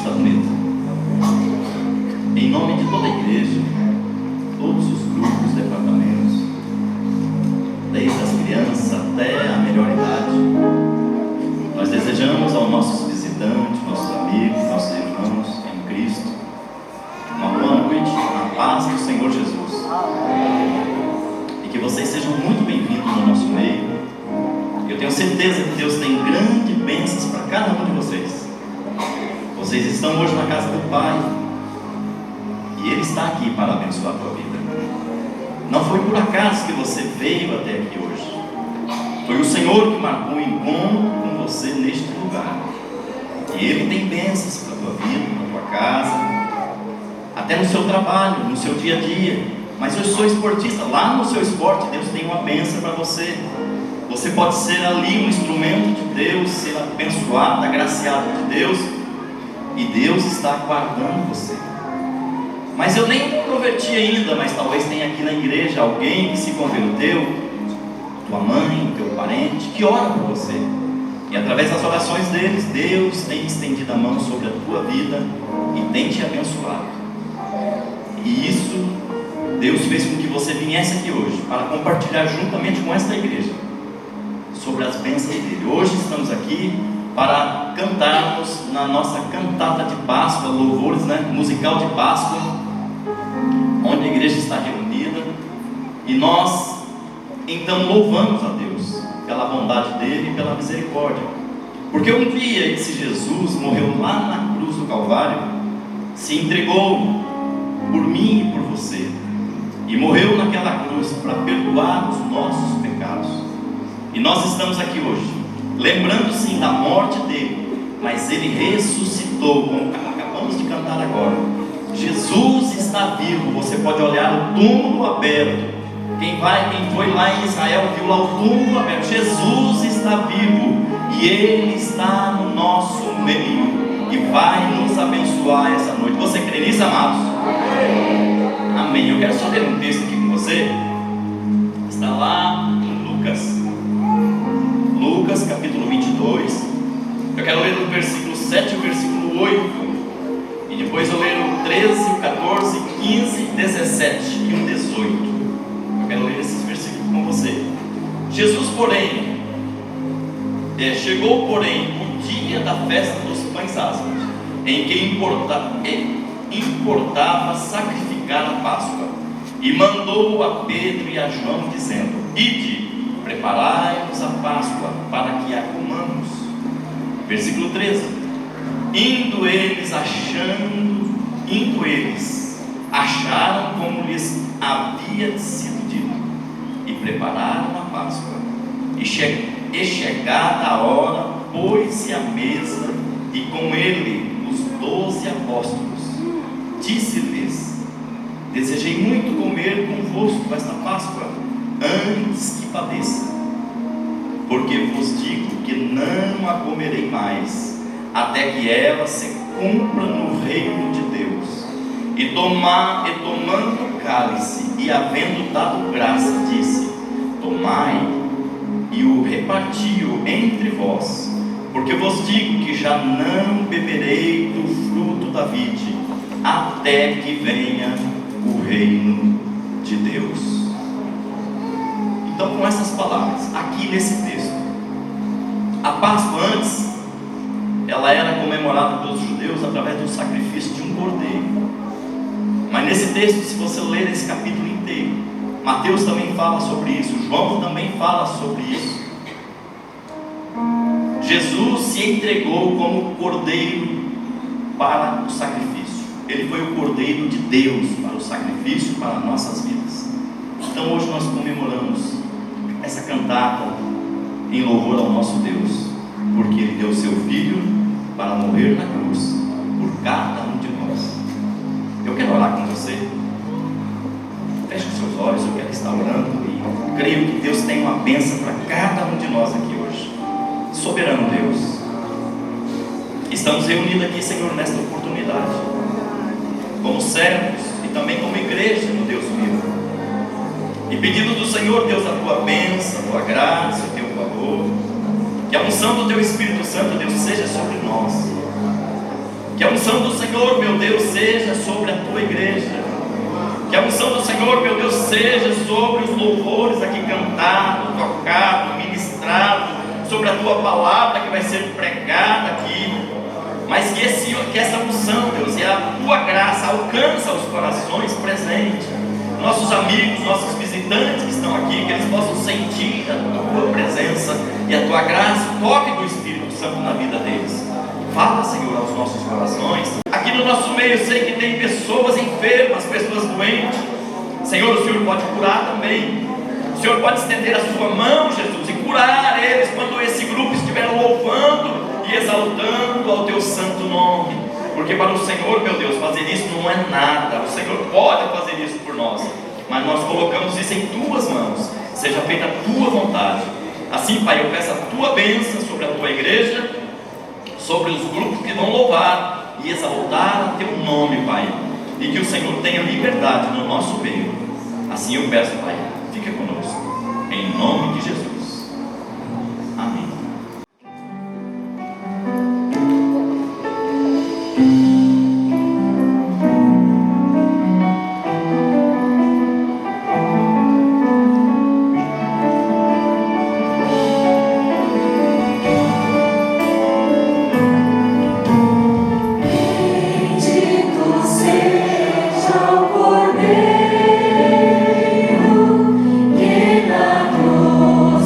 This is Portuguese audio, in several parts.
da Bonita, em nome de toda a igreja, todos os grupos, departamentos, desde as crianças até a melhor idade, nós desejamos aos nossos visitantes, nossos amigos, nossos irmãos em Cristo, uma boa noite, na paz do Senhor Jesus. E que vocês sejam muito bem-vindos no nosso meio. Eu tenho certeza que Deus tem grandes bênçãos para cada um de vocês. Vocês estão hoje na casa do Pai, e Ele está aqui para abençoar a tua vida. Não foi por acaso que você veio até aqui hoje. Foi o Senhor que marcou o encontro com você neste lugar. E Ele tem bênçãos para a tua vida, para a tua casa, até no seu trabalho, no seu dia a dia. Mas eu sou esportista, lá no seu esporte Deus tem uma bênção para você. Você pode ser ali um instrumento de Deus, ser abençoado, agraciado de Deus, e Deus está aguardando você. Mas eu nem me converti ainda, mas talvez tenha aqui na igreja alguém que se converteu, tua mãe, teu parente, que ora por você. E através das orações deles, Deus tem estendido a mão sobre a tua vida e tem te abençoado. E isso, Deus fez com que você viesse aqui hoje, para compartilhar juntamente com esta igreja sobre as bênçãos dele. Hoje estamos aqui para cantarmos na nossa cantata de Páscoa, louvores, musical de Páscoa, onde a igreja está reunida, e nós então louvamos a Deus pela bondade dele e pela misericórdia, porque um dia esse Jesus morreu lá na cruz do Calvário, se entregou por mim e por você, e morreu naquela cruz para perdoar os nossos pecados. E nós estamos aqui hoje, lembrando sim da morte dele, mas ele ressuscitou, como acabamos de cantar agora. Jesus está vivo. Você pode olhar o túmulo aberto. Quem foi lá em Israel viu lá o túmulo aberto. Jesus está vivo e Ele está no nosso meio e vai nos abençoar essa noite. Você crê nisso, amados? Amém. Eu quero só ler um texto aqui com você. Está lá em Lucas capítulo 22. Eu quero ler o versículo 7 e o versículo 8, e depois eu ler o 13, o 14, 15, 17 e o 18. Eu quero ler esses versículos com você. Jesus, porém, chegou, porém, o dia da festa dos pães ázimos, em que importava sacrificar a Páscoa, e mandou a Pedro e a João, dizendo: Ide, preparai-vos a Páscoa, para que a comamos. Versículo 13. Indo eles acharam como lhes havia sido dito, e prepararam a Páscoa. E chegada a hora, pôs-se à mesa, e com ele os 12 apóstolos. Disse-lhes: Desejei muito comer convosco esta Páscoa, antes que padeça, porque vos digo que não a comerei mais, até que ela se cumpra no reino de Deus. E tomando o cálice, e havendo dado graça, disse: Tomai, e o repartiu entre vós, porque vos digo que já não beberei do fruto da vide, até que venha o reino de Deus. Então, com essas palavras, aqui nesse texto, a Páscoa antes, ela era comemorada pelos judeus através do sacrifício de um cordeiro. Mas nesse texto, se você ler esse capítulo inteiro, Mateus também fala sobre isso, João também fala sobre isso. Jesus se entregou como cordeiro para o sacrifício. Ele foi o cordeiro de Deus para o sacrifício, para nossas vidas. Então hoje nós comemoramos essa cantata em louvor ao nosso Deus, porque Ele deu seu Filho para morrer na cruz por cada um de nós. Eu quero orar com você. Feche os seus olhos, eu quero estar orando, e creio que Deus tem uma bênção para cada um de nós aqui hoje. Soberano Deus, estamos reunidos aqui, Senhor, nesta oportunidade, como servos e também como igreja no Deus vivo, e pedindo do Senhor, Deus, a tua bênção, a tua graça, o teu favor, que a unção do teu Espírito Santo, Deus, seja sobre nós, que a unção unção do Senhor, meu Deus, seja sobre a tua igreja. Que a unção do Senhor, meu Deus, seja sobre os louvores aqui cantados, tocados, ministrados, sobre a tua palavra que vai ser pregada aqui. Mas que essa unção, Deus, e a tua graça alcança os corações presentes, nossos amigos, nossos visitantes que estão aqui, que eles possam sentir a tua presença e a tua graça, o toque do Espírito Santo na vida deles. Fala, Senhor, aos nossos corações. Aqui no nosso meio eu sei que tem pessoas enfermas, pessoas doentes. Senhor, o Senhor pode curar também. O Senhor pode estender a sua mão, Jesus, e curar eles quando esse grupo estiver louvando e exaltando ao teu santo nome. Porque para o Senhor, meu Deus, fazer isso não é nada. O Senhor pode fazer isso por nós, mas nós colocamos isso em tuas mãos. Seja feita a tua vontade. Assim, Pai, eu peço a tua bênção sobre a tua igreja, sobre os grupos que vão louvar e exaltar teu nome, Pai, e que o Senhor tenha liberdade no nosso meio. Assim eu peço, Pai, fica conosco, em nome de Jesus, amém. Cordeiro, que na cruz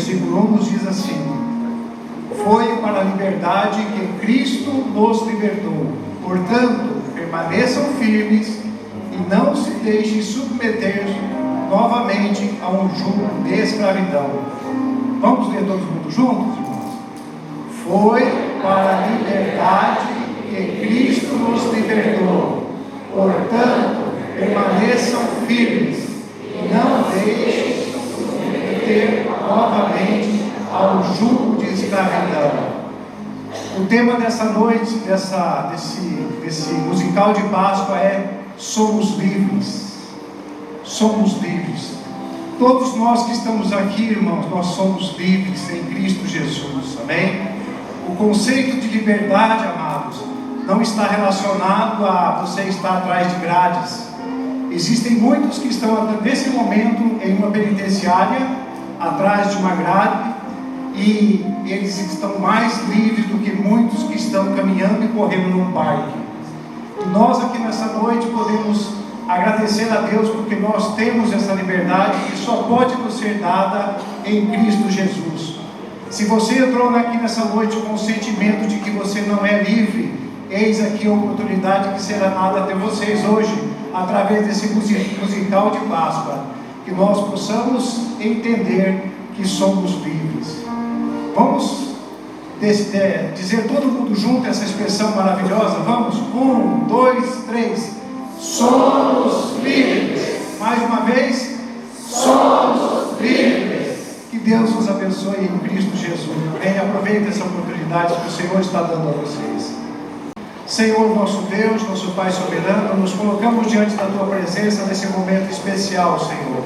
versículo 1 nos diz assim: foi para a liberdade que Cristo nos libertou. Portanto, permaneçam firmes e não se deixem submeter novamente a um jugo de escravidão. Vamos ler todos juntos, irmãos? Foi para a liberdade que Cristo nos libertou. Portanto, permaneçam firmes e não deixem submeter novamente ao jugo de escravidão. O tema dessa noite, desse musical de Páscoa é Somos Livres. Somos livres. Todos nós que estamos aqui, irmãos, nós somos livres em Cristo Jesus, amém? O conceito de liberdade, amados, não está relacionado a você estar atrás de grades. Existem muitos que estão nesse momento em uma penitenciária, atrás de uma grade, e eles estão mais livres do que muitos que estão caminhando e correndo num parque. E nós aqui nessa noite podemos agradecer a Deus porque nós temos essa liberdade que só pode nos ser dada em Cristo Jesus. Se você entrou aqui nessa noite com o sentimento de que você não é livre, eis aqui a oportunidade que será dada até vocês hoje, através desse musical de Páscoa, que nós possamos entender que somos livres. Vamos dizer todo mundo junto essa expressão maravilhosa? Vamos? 1, 2, 3. Somos livres. Mais uma vez. Somos livres. Que Deus nos abençoe em Cristo Jesus. Amém? Aproveite essa oportunidade que o Senhor está dando a vocês. Senhor, nosso Deus, nosso Pai soberano, nos colocamos diante da Tua presença nesse momento especial, Senhor.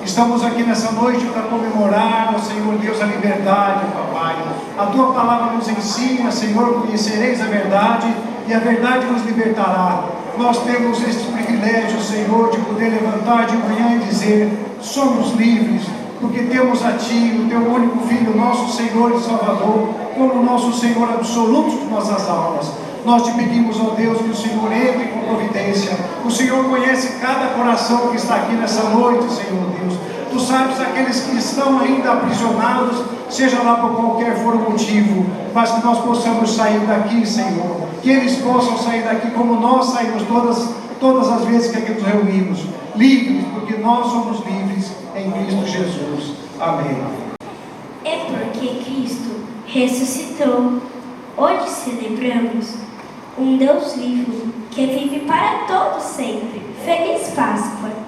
Estamos aqui nessa noite para comemorar, ó Senhor Deus, a liberdade, Papai. A Tua palavra nos ensina, Senhor, conhecereis a verdade e a verdade nos libertará. Nós temos este privilégio, Senhor, de poder levantar de manhã e dizer: somos livres, porque temos a Ti, o Teu único Filho, nosso Senhor e Salvador, como nosso Senhor absoluto de nossas almas. Nós te pedimos, ó Deus, que o Senhor entre com providência. O Senhor conhece cada coração que está aqui nessa noite, Senhor Deus. Tu sabes aqueles que estão ainda aprisionados, seja lá por qualquer for o motivo, mas que nós possamos sair daqui, Senhor. Que eles possam sair daqui como nós saímos todas as vezes que aqui nos reunimos. Livres, porque nós somos livres em Cristo Jesus. Amém. É porque Cristo ressuscitou. Hoje celebramos um Deus vivo que vive para todo sempre. Feliz Páscoa!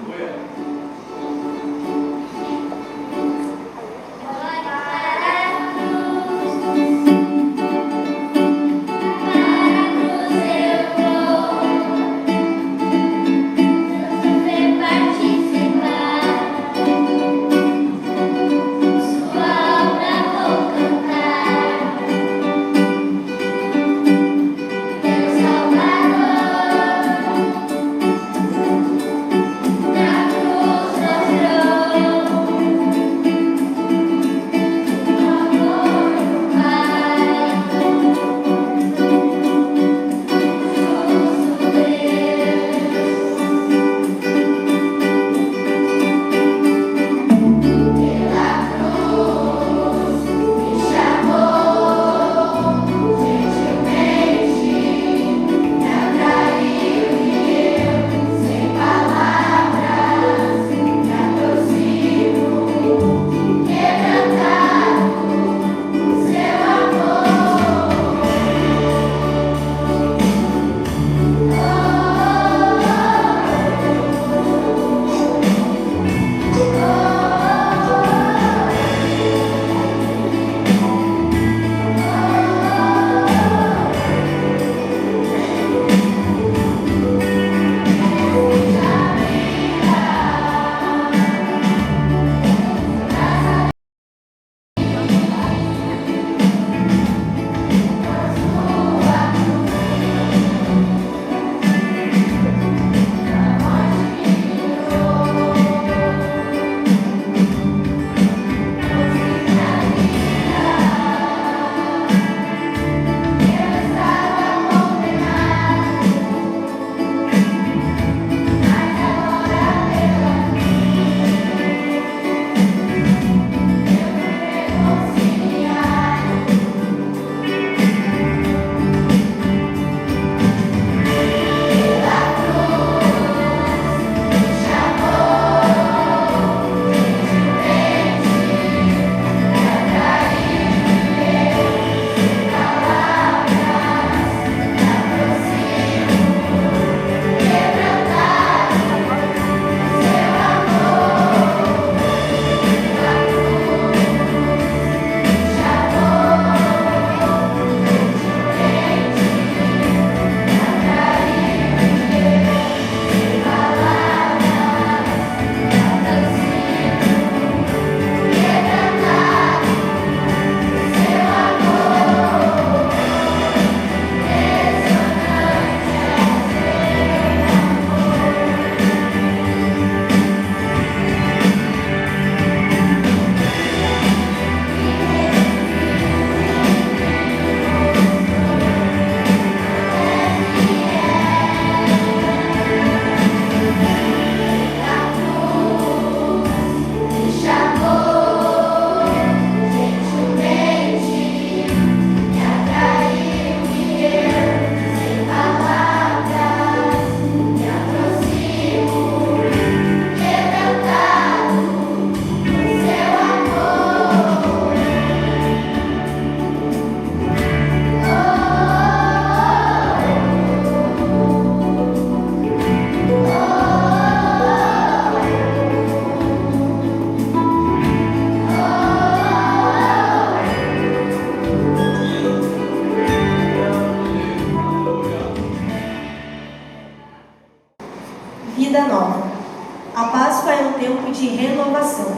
tempo de renovação,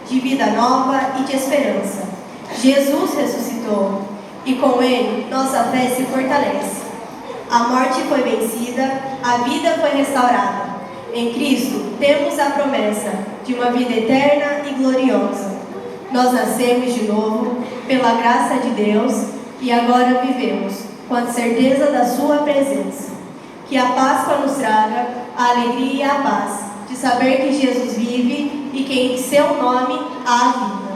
de vida nova e de esperança. Jesus ressuscitou e com Ele nossa fé se fortalece. A morte foi vencida, a vida foi restaurada. Em Cristo temos a promessa de uma vida eterna e gloriosa. Nós nascemos de novo pela graça de Deus e agora vivemos com a certeza da sua presença. Que a Páscoa nos traga a alegria e a paz de saber que Jesus vive e que em seu nome há vida.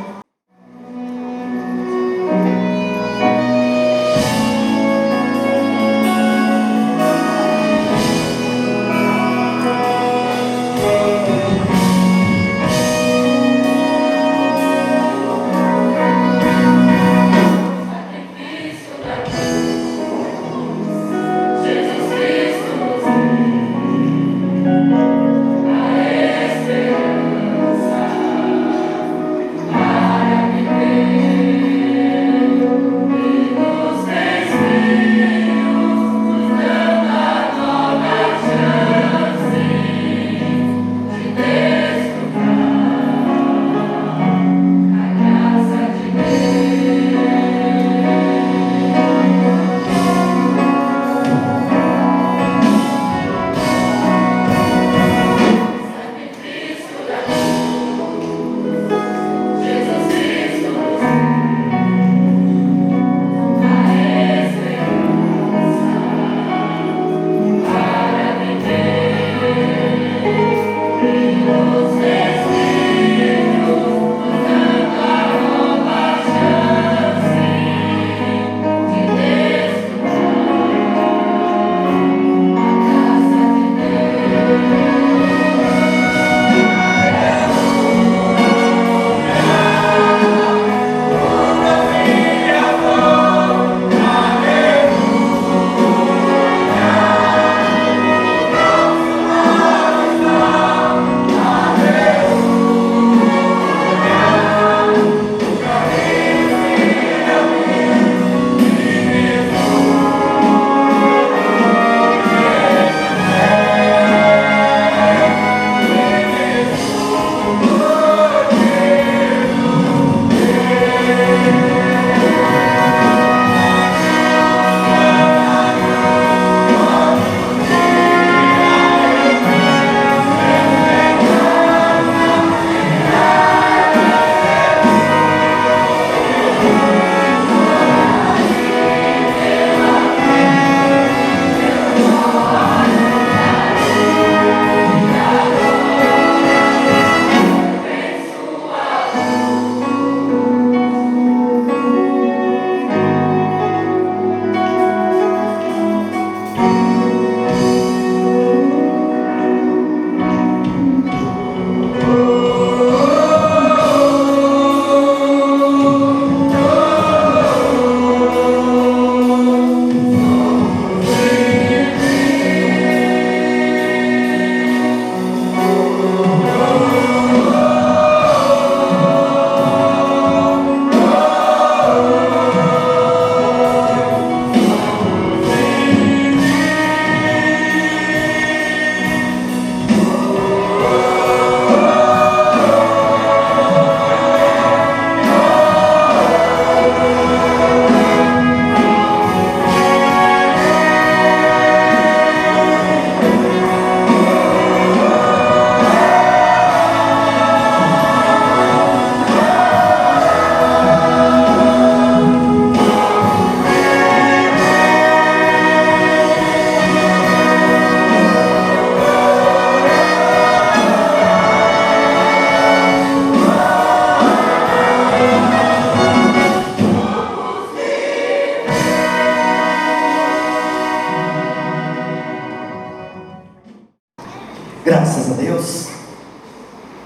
Graças a Deus.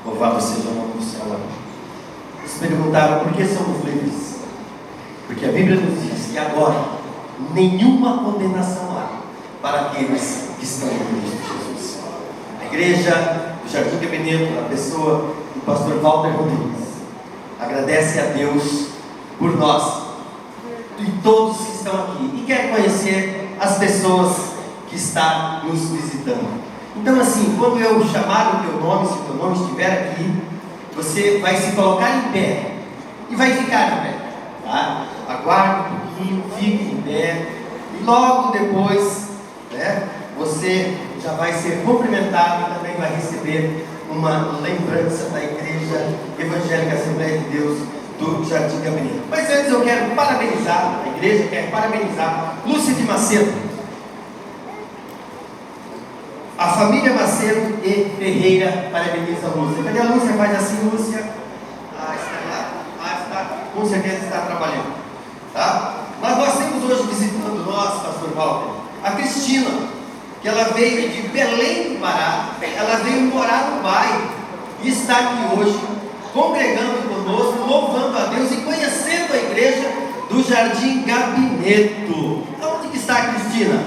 Louvado seja o nome do Senhor. Nos perguntaram por que somos livres. Porque a Bíblia nos diz que agora nenhuma condenação há para aqueles que estão em Cristo Jesus. A igreja do Jardim Cabineto, na pessoa do pastor Walter Rodrigues, agradece a Deus por nós e todos que estão aqui e quer conhecer as pessoas que estão nos visitando. Então assim, quando eu chamar o teu nome, se o teu nome estiver aqui, você vai se colocar em pé e vai ficar em pé, tá? Aguarde um pouquinho, fique em pé e logo depois, né, você já vai ser cumprimentado e também vai receber uma lembrança da Igreja Evangélica Assembleia de Deus do Jardim Gabriel. Mas antes eu quero parabenizar, a igreja quer parabenizar Lúcia de Macedo, a família Macedo e Ferreira parabeniza a Lúcia. Cadê a Lúcia? Faz assim, Lúcia. Está lá. Está. Com certeza está trabalhando. Tá? Mas nós temos hoje visitando nós, pastor Walter, a Cristina, que ela veio de Belém do Pará, ela veio morar no bairro e está aqui hoje, congregando conosco, louvando a Deus e conhecendo a igreja do Jardim Gabineto. Onde que está a Cristina?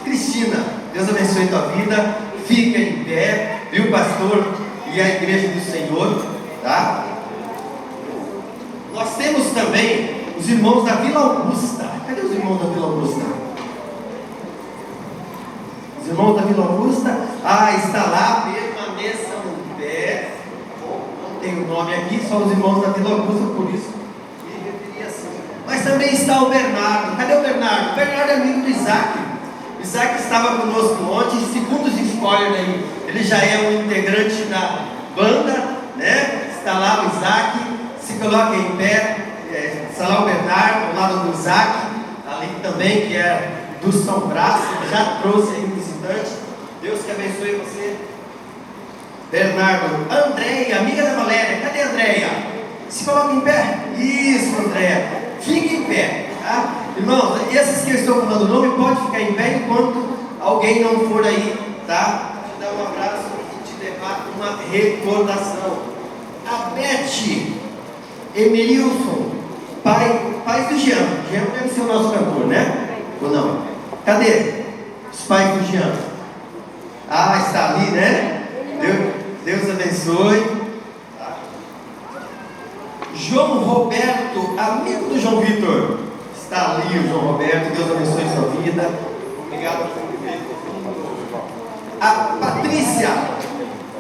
Cristina, Deus abençoe tua vida, fica em pé, viu, pastor, e a igreja do Senhor, tá? Nós temos também os irmãos da Vila Augusta. Cadê os irmãos da Vila Augusta? Os irmãos da Vila Augusta, está lá, permaneçam em pé. Não tem o nome aqui, só os irmãos da Vila Augusta, por isso me referi assim. Mas também está o Bernardo. Cadê o Bernardo? O Bernardo é amigo do Isaac. O Isaac estava conosco ontem, segundo os spoilers aí, ele já é um integrante da banda, né? Está lá o Isaac, se coloca em pé. Está lá o Bernardo, ao lado do Isaac, ali também, que é do São Brás, já trouxe aí um visitante. Deus que abençoe você, Bernardo. Andréia, amiga da Valéria, cadê a Andréia? Se coloca em pé. Isso, Andréia, fique em pé, tá? Irmãos, esses que eu estou falando o nome, pode ficar em pé enquanto alguém não for aí, tá? Te dar um abraço e te levar uma recordação. A Beth Emerilson, pai do Jean. Jean deve ser o nosso cantor, né? Ou não? Cadê os pais do Jean? Está ali, né? Deus abençoe. João Roberto, amigo do João Vitor, está ali o João Roberto. Deus abençoe sua vida. Obrigado por vir. A Patrícia,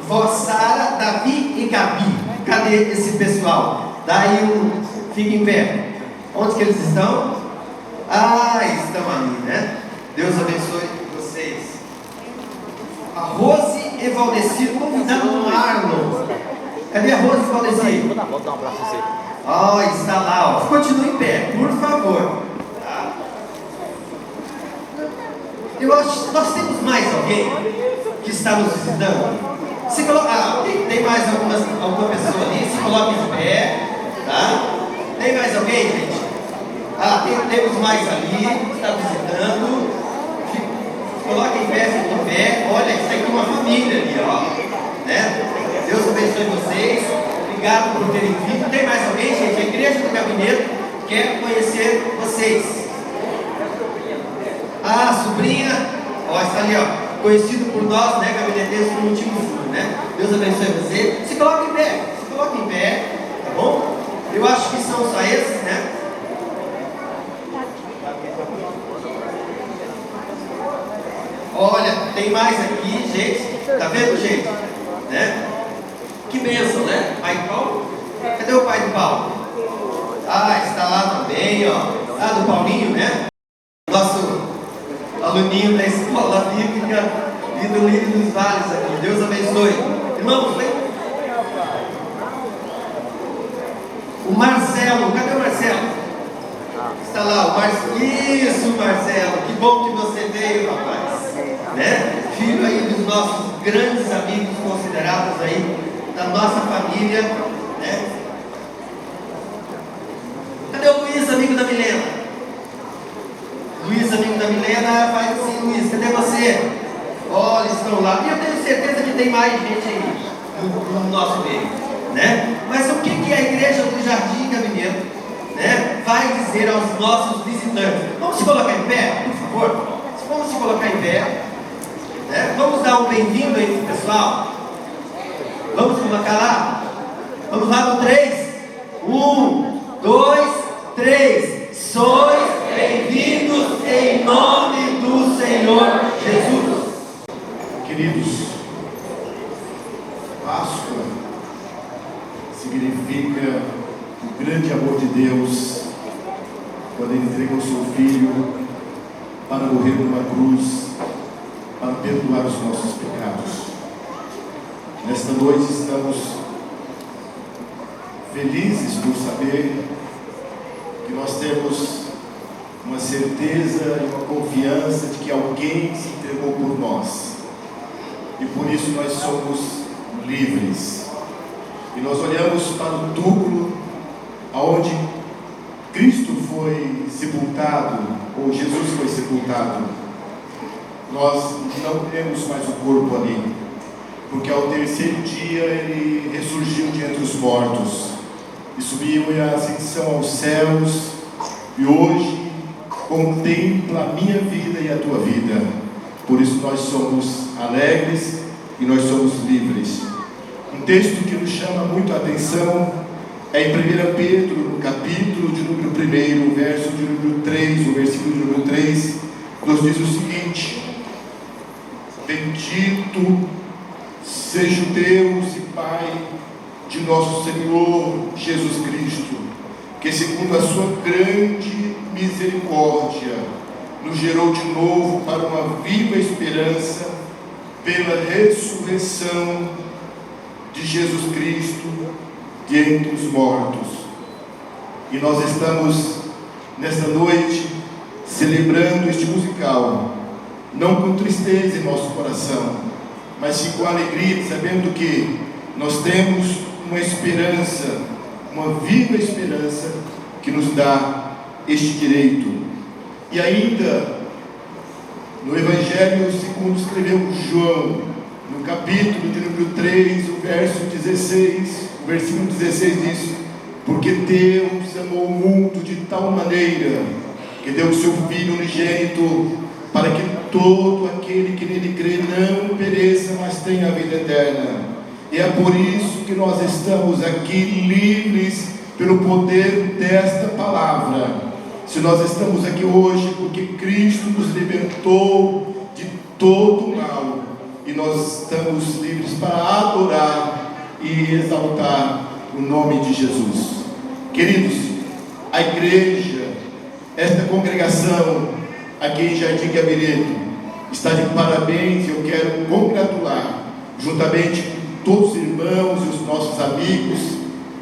vó Sara, Davi e Gabi. Cadê esse pessoal? Daí fica em pé. Onde que eles estão? Estão ali, né? Deus abençoe vocês. A Rose e Valdeci, convidado do Marlon. Cadê a Rose e Valdeci? Vou dar um abraço a você. Está lá, ó. Continue em pé, por favor. Tá? Eu acho que nós temos mais alguém que está nos visitando. Se coloca, tem mais alguma pessoa ali, se coloca em pé, tá? Tem mais alguém, gente? Temos mais ali, está visitando. Coloca em pé, fica em pé. Olha, isso aqui é uma família ali, ó. Né? Deus abençoe vocês. Obrigado por terem vindo. Tem mais alguém, gente? A igreja do Gabineto quer conhecer vocês. Sobrinha, está ali, ó. Conhecido por nós, né, gabineteiros do último furo, né? Deus abençoe você. Se coloque em pé, tá bom? Eu acho que são só esses, né? Olha, tem mais aqui, gente. Tá vendo, gente? Né? Que bênção, né? Pai do Paulo? Cadê o pai do Paulo? Está lá também, ó. Do Paulinho, né? Nosso aluninho da escola bíblica e do Lírio dos Vales aqui. Deus abençoe. Irmãos, vem. O Marcelo, cadê o Marcelo? Está lá, o Marcelo. Isso, Marcelo, que bom que você veio, rapaz. Né? Filho aí dos nossos grandes amigos considerados aí, da nossa família, né? Cadê o Luiz, amigo da Milena? Luiz, amigo da Milena, faz assim, Luiz, cadê você? Olha, estão lá. E eu tenho certeza que tem mais gente aí no nosso meio, né? Mas o que a igreja do Jardim Gabineto, né, vai dizer aos nossos visitantes? Vamos se colocar em pé, por favor? Vamos se colocar em pé, né? Vamos dar um bem-vindo aí pro pessoal. Vamos colocar lá? Vamos lá no 3. 1, 2, 3. Sois bem-vindos em nome do Senhor Jesus. Queridos, significa o grande amor de Deus, quando Ele entregou o seu Filho para morrer numa cruz, para perdoar os nossos pecados. Nesta noite estamos felizes por saber que nós temos uma certeza e uma confiança de que alguém se entregou por nós, e por isso nós somos livres. E nós olhamos para o túmulo aonde Cristo foi sepultado, ou Jesus foi sepultado. Nós não temos mais o corpo ali, porque ao terceiro dia Ele ressurgiu de entre os mortos e subiu em ascensão aos céus, e hoje contempla a minha vida e a tua vida. Por isso nós somos alegres e nós somos livres. Um texto que nos chama muito a atenção é em 1 Pedro, no capítulo de número 1, o verso de número 3, o versículo de número 3, nos diz o seguinte: bendito seja o Deus e Pai de nosso Senhor Jesus Cristo, que segundo a sua grande misericórdia nos gerou de novo para uma viva esperança pela ressurreição de Jesus Cristo de entre os mortos. E nós estamos nesta noite celebrando este musical, não com tristeza em nosso coração, mas sim com alegria, sabendo que nós temos uma esperança, uma viva esperança que nos dá este direito. E ainda no Evangelho segundo escreveu João, no capítulo de número 3, o verso 16, o versículo 16 diz: porque Deus amou o mundo de tal maneira que deu o seu Filho unigênito, para que todo aquele que nele crê não pereça, mas tenha a vida eterna. E é por isso que nós estamos aqui livres pelo poder desta palavra. Se nós estamos aqui hoje, porque Cristo nos libertou de todo o mal, e nós estamos livres para adorar e exaltar o nome de Jesus. Queridos, a igreja, esta congregação aqui em Jardim Gabinete está de parabéns, e eu quero congratular juntamente com todos os irmãos e os nossos amigos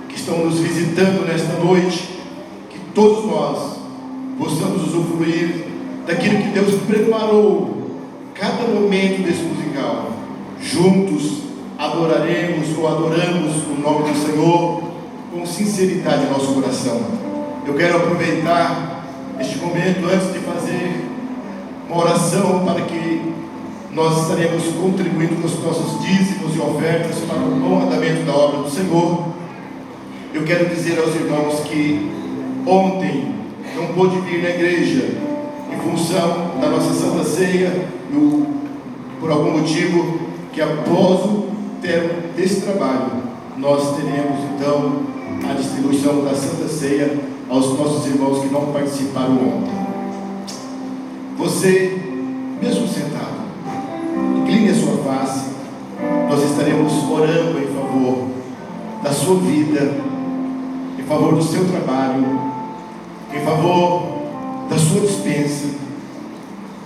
que estão nos visitando nesta noite, que todos nós possamos usufruir daquilo que Deus preparou cada momento desse musical. Juntos adoraremos ou adoramos o nome do Senhor com sinceridade em nosso coração. Eu quero aproveitar este momento antes de fazer uma oração para que nós estaremos contribuindo com os nossos dízimos e ofertas para o bom andamento da obra do Senhor. Eu quero dizer aos irmãos que ontem não pôde vir na igreja em função da nossa Santa Ceia, por algum motivo, que após o término desse trabalho nós teremos então a distribuição da Santa Ceia aos nossos irmãos que não participaram ontem. Você, mesmo sentado, incline a sua face. Nós estaremos orando em favor da sua vida, em favor do seu trabalho, em favor da sua despensa,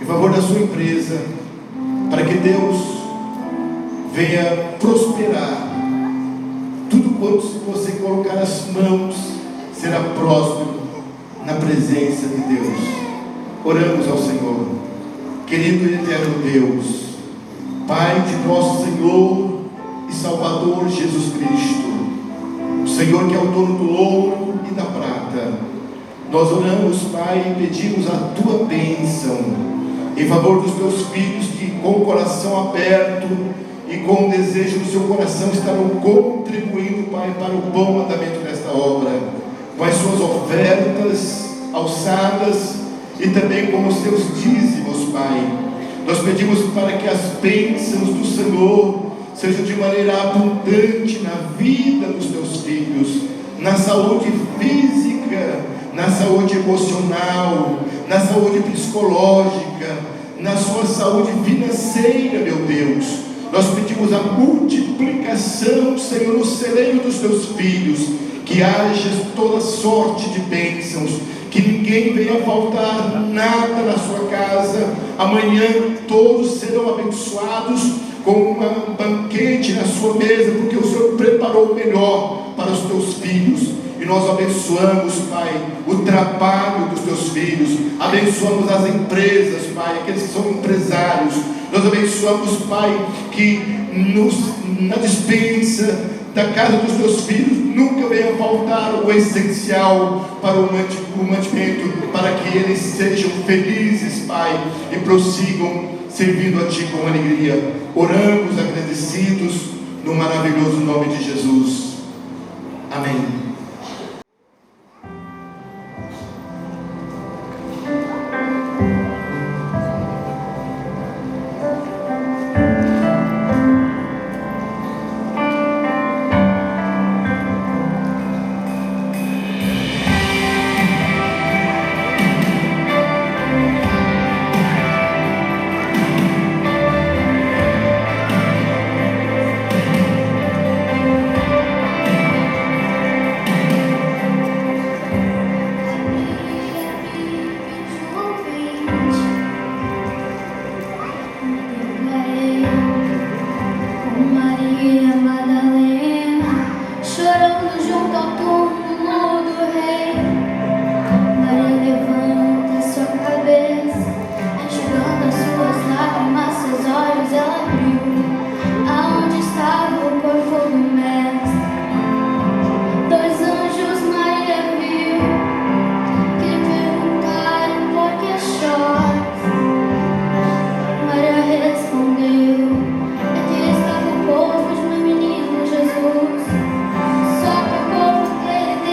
em favor da sua empresa, para que Deus venha prosperar. Tudo quanto você colocar as mãos será próspero na presença de Deus. Oramos ao Senhor. Querido e eterno Deus, Pai de nosso Senhor e Salvador Jesus Cristo, o Senhor que é o dono do ouro e da prata, nós oramos, Pai, e pedimos a Tua bênção em favor dos Teus filhos que com o coração aberto e com o desejo do seu coração estarão contribuindo, Pai, para o bom andamento desta obra, com as suas ofertas alçadas e também com os seus dízimos, Pai. Nós pedimos para que as bênçãos do Senhor sejam de maneira abundante na vida dos Teus filhos, na saúde física, na saúde emocional, na saúde psicológica, na sua saúde financeira, meu Deus. Nós pedimos a multiplicação, Senhor, no celeiro dos teus filhos, que haja toda sorte de bênçãos, que ninguém venha faltar nada na sua casa. Amanhã todos serão abençoados com um banquete na sua mesa, porque o Senhor preparou o melhor para os teus filhos. E nós abençoamos, Pai, o trabalho dos teus filhos, abençoamos as empresas, Pai, aqueles que são empresários. Nós abençoamos, Pai, que na despensa da casa dos teus filhos nunca venha faltar o essencial para o mantimento, para que eles sejam felizes, Pai, e prossigam servindo a Ti com alegria. Oramos agradecidos no maravilhoso nome de Jesus. Amém. Só que o povo dele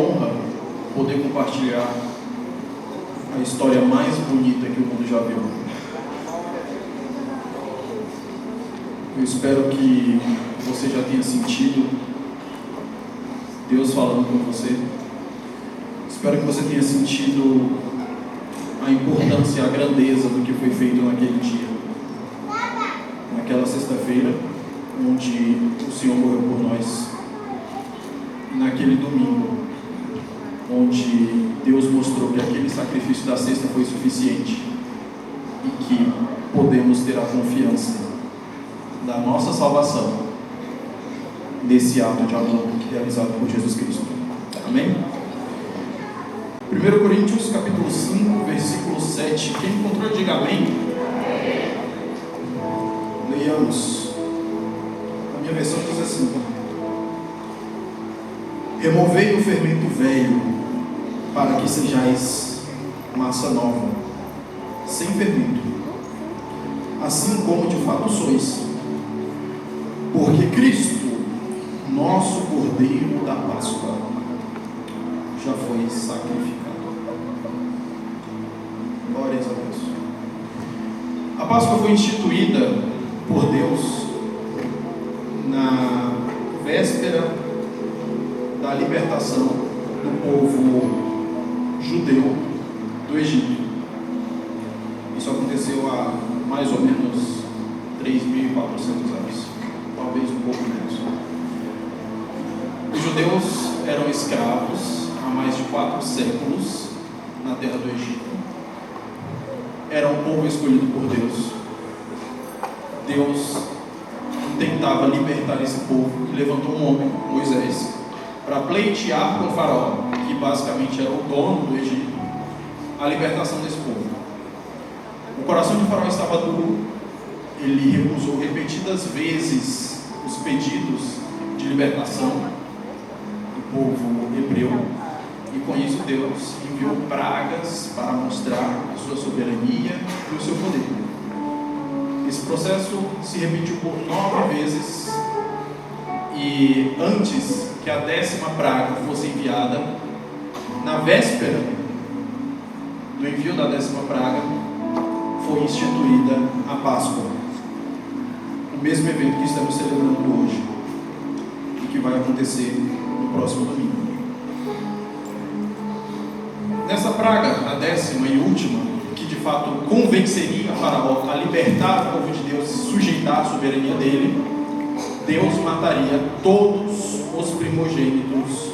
honra poder compartilhar a história mais bonita que o mundo já viu. Eu espero que você já tenha sentido Deus falando com você. Espero que você tenha sentido a importância e a grandeza do que foi feito naquele dia, naquela sexta-feira, onde o Senhor morreu por nós, e naquele domingo, onde Deus mostrou que aquele sacrifício da sexta foi suficiente e que podemos ter a confiança da nossa salvação nesse ato de amor realizado por Jesus Cristo. Amém? 1 Coríntios capítulo 5, versículo 7. Quem encontrou, diga amém. Leiamos. A minha versão diz assim: removei o fermento velho, para que sejais massa nova, sem fermento, assim como de fato sois, porque Cristo, nosso Cordeiro da Páscoa, já foi sacrificado. Glórias a Deus. A Páscoa foi instituída por Deus na véspera da libertação do povo judeu do Egito. Isso aconteceu há mais ou menos 3.400 anos, talvez um pouco menos. Os judeus eram escravos há mais de 4 séculos na terra do Egito. Era um povo escolhido por Deus. Deus tentava libertar esse povo e levantou um homem, Moisés, para pleitear com o faraó, que basicamente era o dono do Egito, a libertação desse povo. O coração de faraó estava duro. Ele recusou repetidas vezes os pedidos de libertação do povo hebreu, e com isso Deus enviou pragas para mostrar a sua soberania e o seu poder. Esse processo se repetiu por 9 vezes, e antes que a 10ª praga fosse enviada, na véspera do envio da 10ª praga, foi instituída a Páscoa, o mesmo evento que estamos celebrando hoje e que vai acontecer no próximo domingo. Nessa praga, a 10ª e última, que de fato convenceria Faraó a libertar o povo de Deus e sujeitar a soberania dele, Deus mataria todos os primogênitos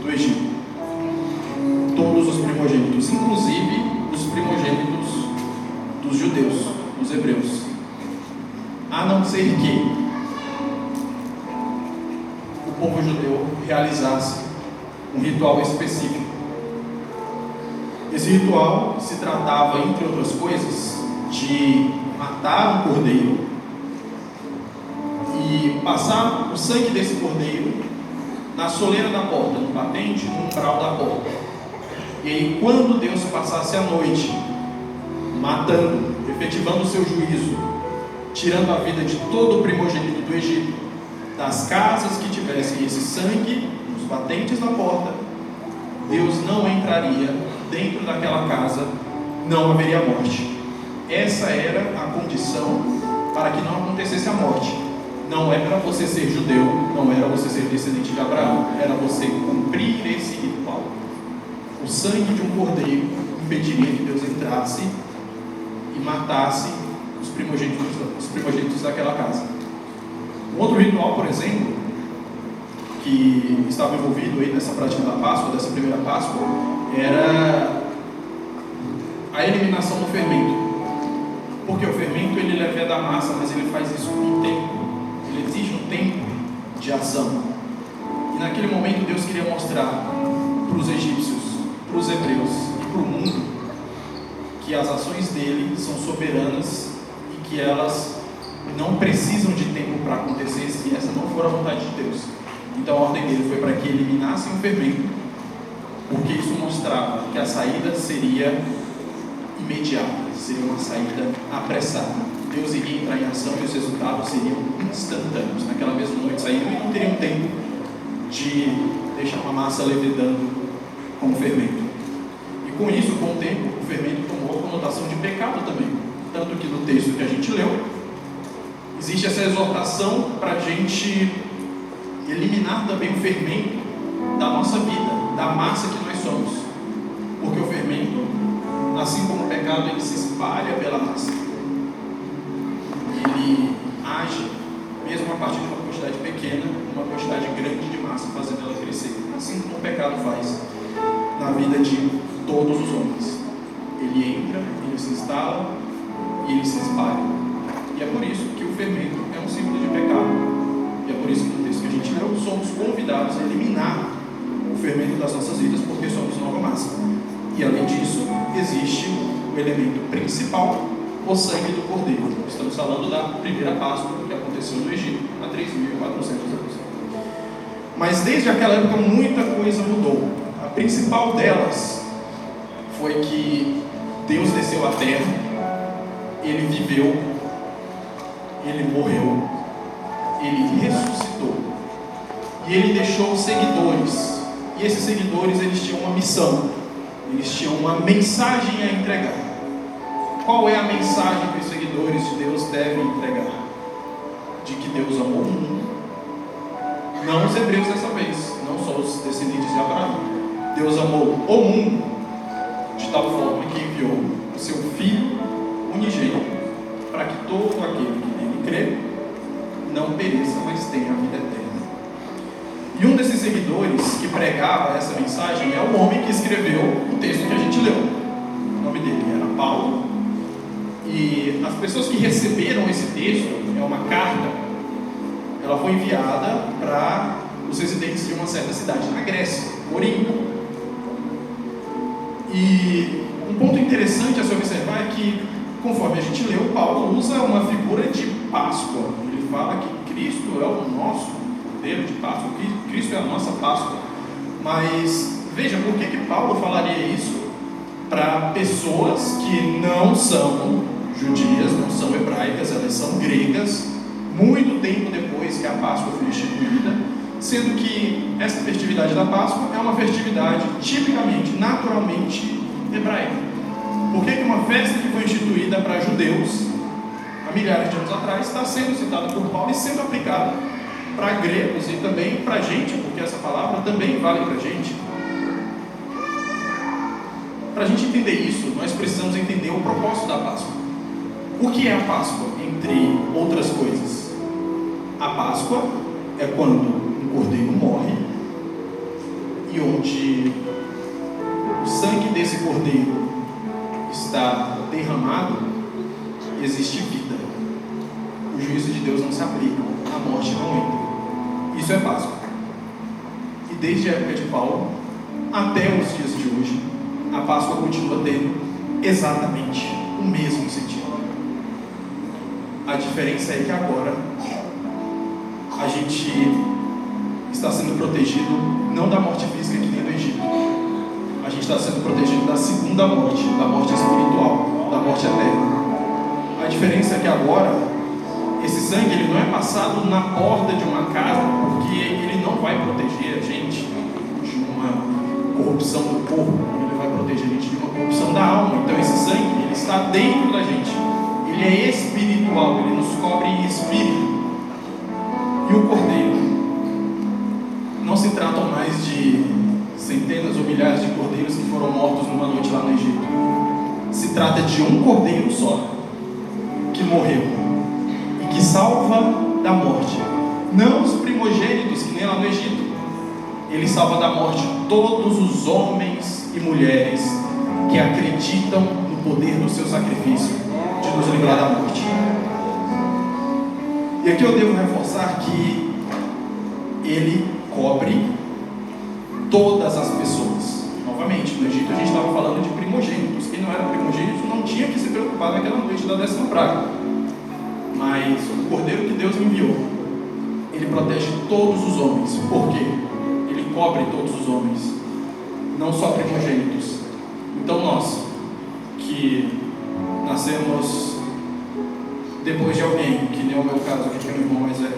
do Egito. Todos os primogênitos, inclusive os primogênitos dos judeus, dos hebreus. A não ser que o povo judeu realizasse um ritual específico. Esse ritual se tratava, entre outras coisas, de matar um cordeiro e passar o sangue desse cordeiro na soleira da porta, no batente, no umbral da porta. E aí, quando Deus passasse a noite matando, efetivando o seu juízo, tirando a vida de todo o primogênito do Egito, das casas que tivessem esse sangue nos batentes da porta, Deus não entraria dentro daquela casa, não haveria morte. Essa era a condição para que não acontecesse a morte. Não era você ser judeu, não era você ser descendente de Abraão, era você cumprir esse ritual. O sangue de um cordeiro impediria que Deus entrasse e matasse os primogênitos daquela casa. Um outro ritual, por exemplo, que estava envolvido aí nessa prática da Páscoa, dessa primeira Páscoa, era a eliminação do fermento. Porque o fermento ele leva da massa, mas ele faz isso com tempo. Ele exige um tempo de ação. E naquele momento Deus queria mostrar para os egípcios, para os hebreus e para o mundo que as ações dele são soberanas e que elas não precisam de tempo para acontecer se essa não for a vontade de Deus. Então a ordem dele foi para que eliminassem o fermento, porque isso mostrava que a saída seria imediata, seria uma saída apressada. Deus iria entrar em ação e os resultados seriam instantâneos. Naquela mesma noite saíram e não teriam tempo de deixar uma massa levedando como fermento. E com isso, com o tempo, o fermento tomou a conotação de pecado também. Tanto que no texto que a gente leu, existe essa exortação para a gente eliminar também o fermento da nossa vida, da massa que nós somos. Porque o fermento, assim como o pecado, ele se espalha pela massa. Ele age, mesmo a partir de uma quantidade pequena, uma quantidade grande de massa, fazendo ela crescer. Assim como o pecado faz na vida de todos os homens. Ele entra, ele se instala e ele se espalha. E é por isso que o fermento é um símbolo de pecado. E é por isso que no texto que a gente leu, somos convidados a eliminar o fermento das nossas vidas, porque somos nova massa. E além disso, existe o elemento principal, o sangue do Cordeiro. Estamos falando da primeira Páscoa que aconteceu no Egito, há 3.400 anos. Mas desde aquela época muita coisa mudou. A principal delas foi que Deus desceu à terra, Ele viveu, Ele morreu, Ele ressuscitou. E Ele deixou seguidores. E esses seguidores, eles tinham uma missão. Eles tinham uma mensagem a entregar. Qual é a mensagem que os seguidores de Deus devem entregar? De que Deus amou o mundo. Não os hebreus dessa vez, não só os descendentes de Abraão. Deus amou o mundo de tal forma que enviou o seu Filho unigênito para que todo aquele que nele crê não pereça, mas tenha a vida eterna. E um desses seguidores que pregava essa mensagem é o homem que escreveu o texto que a gente leu. O nome dele era Paulo. E as pessoas que receberam esse texto, é uma carta, ela foi enviada para os residentes de uma certa cidade na Grécia, Corinto. E um ponto interessante a se observar é que, conforme a gente leu, Paulo usa uma figura de Páscoa. Ele fala que Cristo é o nosso Cordeiro de Páscoa, que Cristo é a nossa Páscoa. Mas veja, por que Paulo falaria isso para pessoas que não são judias, não são hebraicas, elas são gregas, muito tempo depois que a Páscoa foi instituída, sendo que essa festividade da Páscoa é uma festividade tipicamente, naturalmente hebraica. Por que uma festa que foi instituída para judeus há milhares de anos atrás está sendo citada por Paulo e sendo aplicada para gregos e também para a gente, porque essa palavra também vale para a gente? Para a gente entender isso, nós precisamos entender o propósito da Páscoa. O que é a Páscoa, entre outras coisas? A Páscoa é quando um cordeiro morre e onde o sangue desse cordeiro está derramado, existe vida. O juízo de Deus não se aplica, a morte não entra. Isso é Páscoa. E desde a época de Paulo até os dias de hoje, a Páscoa continua tendo exatamente o mesmo sentido. A diferença é que agora a gente está sendo protegido não da morte física que nem no Egito. A gente está sendo protegido da segunda morte, da morte espiritual, da morte eterna. A diferença é que agora esse sangue ele não é passado na porta de uma casa, porque ele não vai proteger a gente de uma corrupção do corpo, ele vai proteger a gente de uma corrupção da alma. Então esse sangue ele está dentro da gente. Ele é espiritual, ele nos cobre em espírito. E o cordeiro, não se tratam mais de centenas ou milhares de cordeiros que foram mortos numa noite lá no Egito. Se trata de um cordeiro só, que morreu e que salva da morte. Não os primogênitos, que nem lá no Egito. Ele salva da morte todos os homens e mulheres que acreditam no poder do seu sacrifício de nos livrar da morte. E aqui eu devo reforçar que ele cobre todas as pessoas. Novamente, no Egito a gente estava falando de primogênitos. Quem não era primogênito não tinha que se preocupar naquela noite da 10ª praga. Mas o cordeiro que Deus enviou, ele protege todos os homens. Por quê? Ele cobre todos os homens, não só primogênitos. Então nós, que nascemos depois de alguém, que nem o meu caso, que tem um irmão mais velho,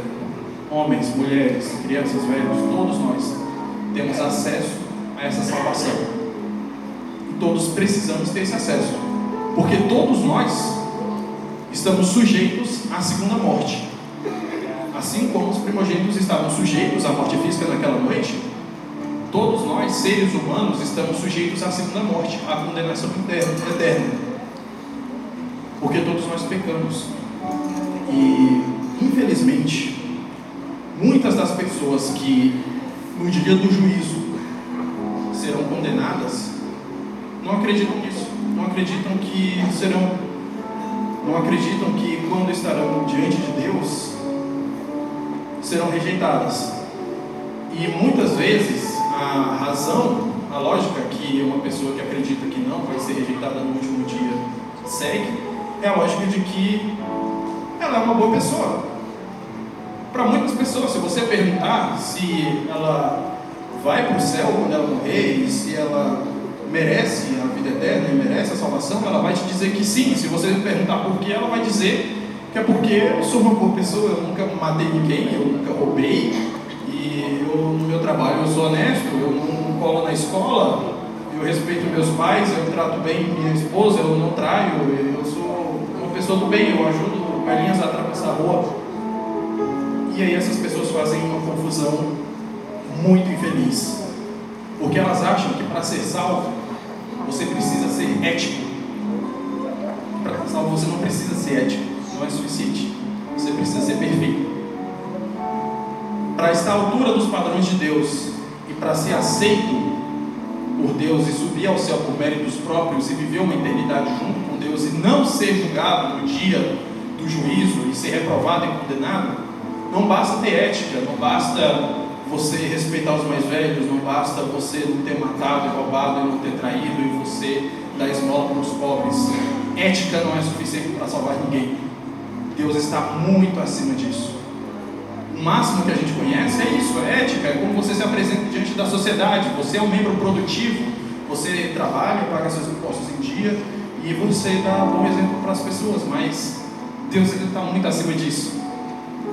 homens, mulheres, crianças, velhos, todos nós temos acesso a essa salvação. todos precisamos ter esse acesso, porque todos nós estamos sujeitos à segunda morte. Assim como os primogênitos estavam sujeitos à morte física naquela noite, todos nós, seres humanos, estamos sujeitos à segunda morte, à condenação eterna, porque todos nós pecamos. E, infelizmente, muitas das pessoas que no dia do juízo serão condenadas não acreditam nisso, não acreditam que quando estarão diante de Deus serão rejeitadas. E muitas vezes a razão, a lógica que uma pessoa que acredita que não vai ser rejeitada no último dia segue é a lógica de que ela é uma boa pessoa. Para muitas pessoas, se você perguntar se ela vai para o céu quando ela morrer, e se ela merece a vida eterna e merece a salvação, ela vai te dizer que sim. Se você perguntar por que, ela vai dizer que é porque eu sou uma boa pessoa, eu nunca matei ninguém, eu nunca roubei, e no meu trabalho eu sou honesto, eu não colo na escola, eu respeito meus pais, eu trato bem minha esposa, eu não traio, eu sou uma pessoa do bem, eu ajudo velhinhas a atravessar a rua. E aí essas pessoas fazem uma confusão muito infeliz, porque elas acham que para ser salvo você precisa ser ético. Para ser salvo você não precisa ser ético, não é suficiente, você precisa ser perfeito. Para estar à altura dos padrões de Deus e para ser aceito por Deus e subir ao céu por méritos próprios e viver uma eternidade junto com Deus e não ser julgado no dia do juízo e ser reprovado e condenado, não basta ter ética, não basta você respeitar os mais velhos, não basta você não ter matado e roubado e não ter traído e você dar esmola para os pobres. Ética não é suficiente para salvar ninguém. Deus está muito acima disso. O máximo que a gente conhece é isso, a ética, é como você se apresenta diante da sociedade. Você é um membro produtivo, você trabalha, paga seus impostos em dia e você dá um bom exemplo para as pessoas, mas Deus está muito acima disso.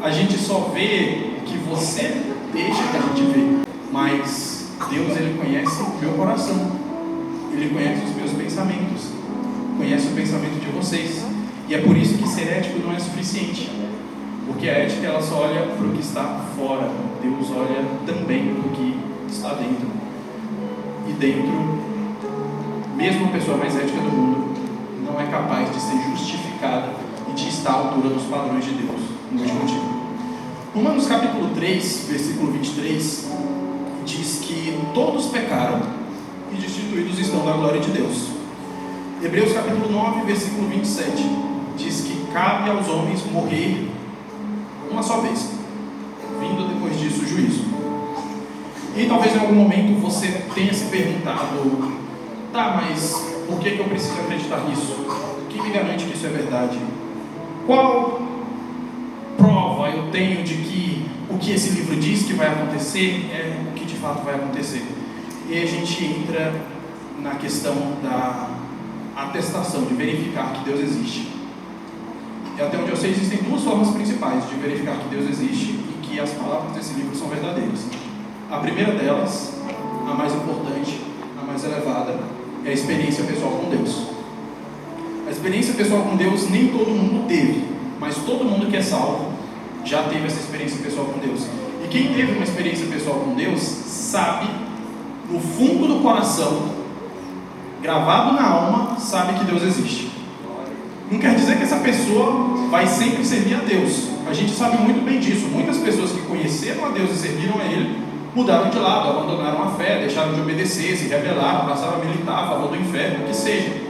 A gente só vê o que você deixa que a gente vê, mas Deus, Ele conhece o meu coração, Ele conhece os meus pensamentos, conhece o pensamento de vocês, e é por isso que ser ético não é suficiente, porque a ética ela só olha para o que está fora, Deus olha também para o que está dentro, e dentro, mesmo a pessoa mais ética do mundo não é capaz de ser justificada e de estar à altura dos padrões de Deus no último dia. Romanos capítulo 3, versículo 23 diz que todos pecaram e destituídos estão da glória de Deus. Hebreus capítulo 9, versículo 27 diz que cabe aos homens morrer uma só vez, vindo depois disso o juízo. E talvez em algum momento você tenha se perguntado: tá, mas por que eu preciso acreditar nisso? O que me garante que isso é verdade? Qual prova eu tenho de que o que esse livro diz que vai acontecer é o que de fato vai acontecer? E aí a gente entra na questão da atestação, de verificar que Deus existe. E até onde eu sei, existem duas formas principais de verificar que Deus existe e que as palavras desse livro são verdadeiras. A primeira delas, a mais importante, a mais elevada, é a experiência pessoal com Deus. A experiência pessoal com Deus nem todo mundo teve, mas todo mundo que é salvo já teve essa experiência pessoal com Deus. E quem teve uma experiência pessoal com Deus sabe, no fundo do coração, gravado na alma, sabe que Deus existe. Não quer dizer que essa pessoa vai sempre servir a Deus. A gente sabe muito bem disso. Muitas pessoas que conheceram a Deus e serviram a Ele mudaram de lado, abandonaram a fé, deixaram de obedecer, se rebelaram, passaram a militar a favor do inferno, o que seja.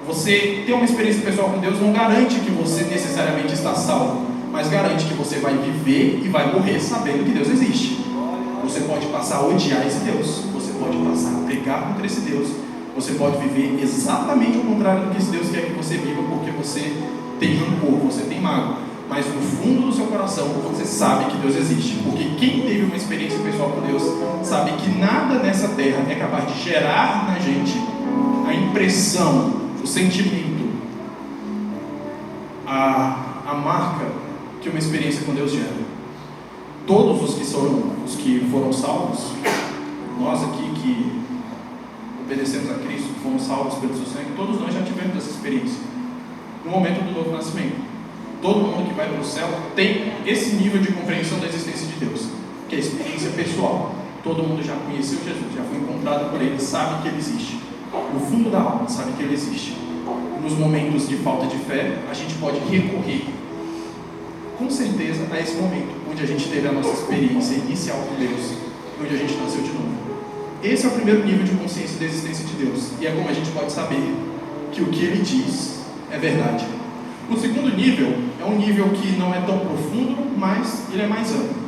Você ter uma experiência pessoal com Deus não garante que você necessariamente está salvo, mas garante que você vai viver e vai morrer sabendo que Deus existe. Você pode passar a odiar esse Deus, você pode passar a brigar contra esse Deus, você pode viver exatamente o contrário do que esse Deus quer que você viva, porque você tem rancor, você tem mágoa, mas no fundo do seu coração você sabe que Deus existe, porque quem teve uma experiência pessoal com Deus sabe que nada nessa terra é capaz de gerar na gente a impressão, o sentimento, a marca que uma experiência com Deus gera. Todos os que foram salvos, nós aqui que obedecemos a Cristo, fomos salvos pelo seu sangue, todos nós já tivemos essa experiência. No momento do novo nascimento. Todo mundo que vai para o céu tem esse nível de compreensão da existência de Deus, que é a experiência pessoal. Todo mundo já conheceu Jesus, já foi encontrado por Ele, sabe que Ele existe. No fundo da alma, sabe que Ele existe. Nos momentos de falta de fé, a gente pode recorrer, com certeza, a esse momento, onde a gente teve a nossa experiência inicial com Deus, onde a gente nasceu de novo. Esse é o primeiro nível de consciência da existência de Deus, e é como a gente pode saber que o que Ele diz é verdade. O segundo nível é um nível que não é tão profundo, mas ele é mais amplo.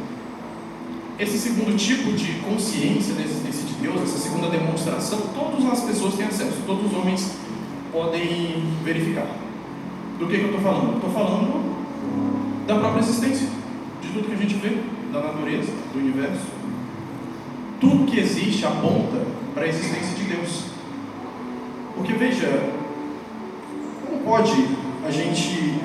Esse segundo tipo de consciência da existência de Deus, essa segunda demonstração, todas as pessoas têm acesso, todos os homens podem verificar. Do que eu estou falando? Eu estou falando da própria existência, de tudo que a gente vê, da natureza, do universo. Tudo que existe aponta para a existência de Deus. Porque veja, como pode a gente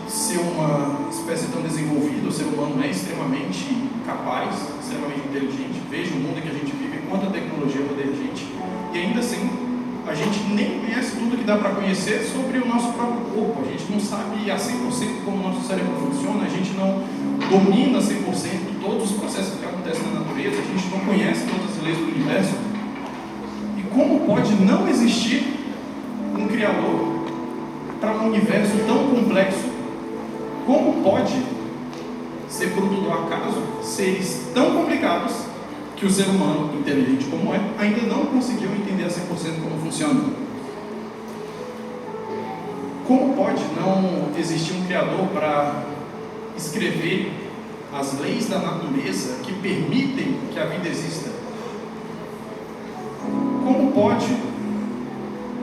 ser uma espécie tão desenvolvida, o ser humano é extremamente capaz, extremamente inteligente, veja o mundo em que a gente vive, quanta tecnologia rodeia a gente, e ainda assim, a gente nem conhece tudo que dá para conhecer sobre o nosso próprio corpo, a gente não sabe a 100% como o nosso cérebro funciona, a gente não domina 100% todos os processos que acontecem na natureza, a gente não conhece todas as leis do universo. E como pode não existir um Criador para um universo tão complexo? Como pode ser fruto do acaso seres tão complicados que o ser humano, inteligente como é, ainda não conseguiu entender a 100% como funciona? Como pode não existir um Criador para escrever as leis da natureza que permitem que a vida exista? Como pode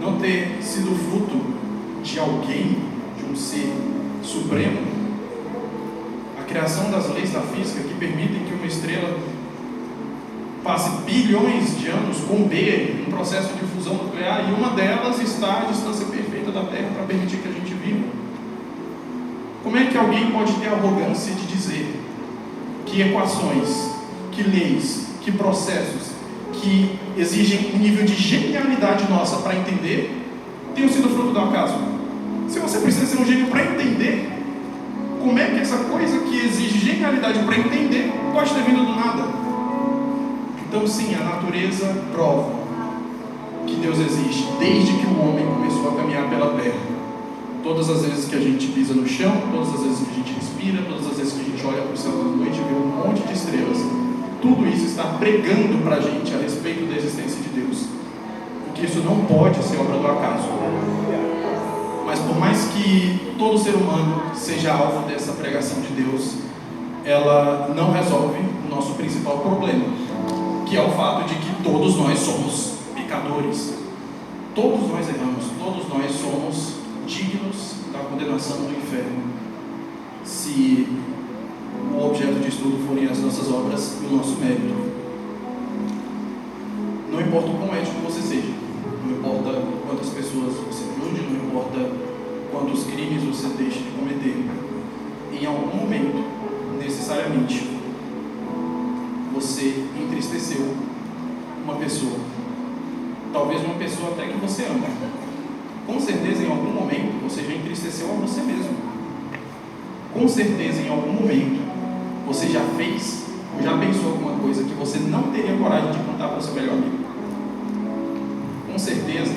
não ter sido fruto de alguém, de um ser supremo, a criação das leis da física que permitem que uma estrela passe bilhões de anos com B, um processo de fusão nuclear, e uma delas está à distância perfeita da Terra para permitir que a gente viva? Como é que alguém pode ter a arrogância de dizer que equações, que leis, que processos que exigem um nível de genialidade nossa para entender, tenham sido fruto do acaso? Se você precisa ser um gênio para entender, como é que essa coisa que exige genialidade para entender pode ter vindo do nada? Então sim, a natureza prova que Deus existe desde que o homem começou a caminhar pela terra. Todas as vezes que a gente pisa no chão, todas as vezes que a gente respira, todas as vezes que a gente olha para o céu da noite e vê um monte de estrelas, tudo isso está pregando para a gente a respeito da existência de Deus. Porque isso não pode ser obra do acaso. Mas por mais que todo ser humano seja alvo dessa pregação de Deus, ela não resolve o nosso principal problema, que é o fato de que todos nós somos pecadores. Todos nós erramos, todos nós somos dignos da condenação do inferno, se o objeto de estudo forem as nossas obras e o nosso mérito. Não importa o quão ético você seja, não importa quantas pessoas você ajude, não importa quantos crimes você deixe de cometer, em algum momento, necessariamente, você entristeceu uma pessoa, talvez uma pessoa até que você ama. Com certeza, em algum momento, você já entristeceu a você mesmo. Com certeza, em algum momento, você já fez ou já pensou alguma coisa que você não teria coragem de contar para o seu melhor amigo. Com certeza,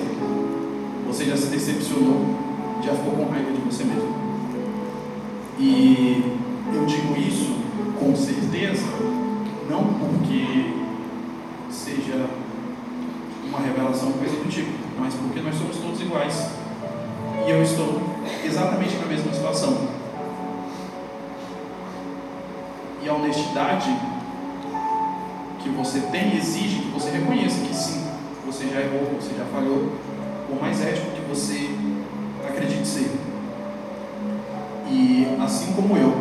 você já se decepcionou, já ficou com raiva de você mesmo. E eu digo isso com certeza, não porque seja uma revelação, coisa do tipo, mas porque nós somos todos iguais. E eu estou exatamente na mesma situação. E a honestidade que você tem exige que você reconheça que sim, você já errou, você já falhou, por mais ético que você acredite ser. E assim como eu,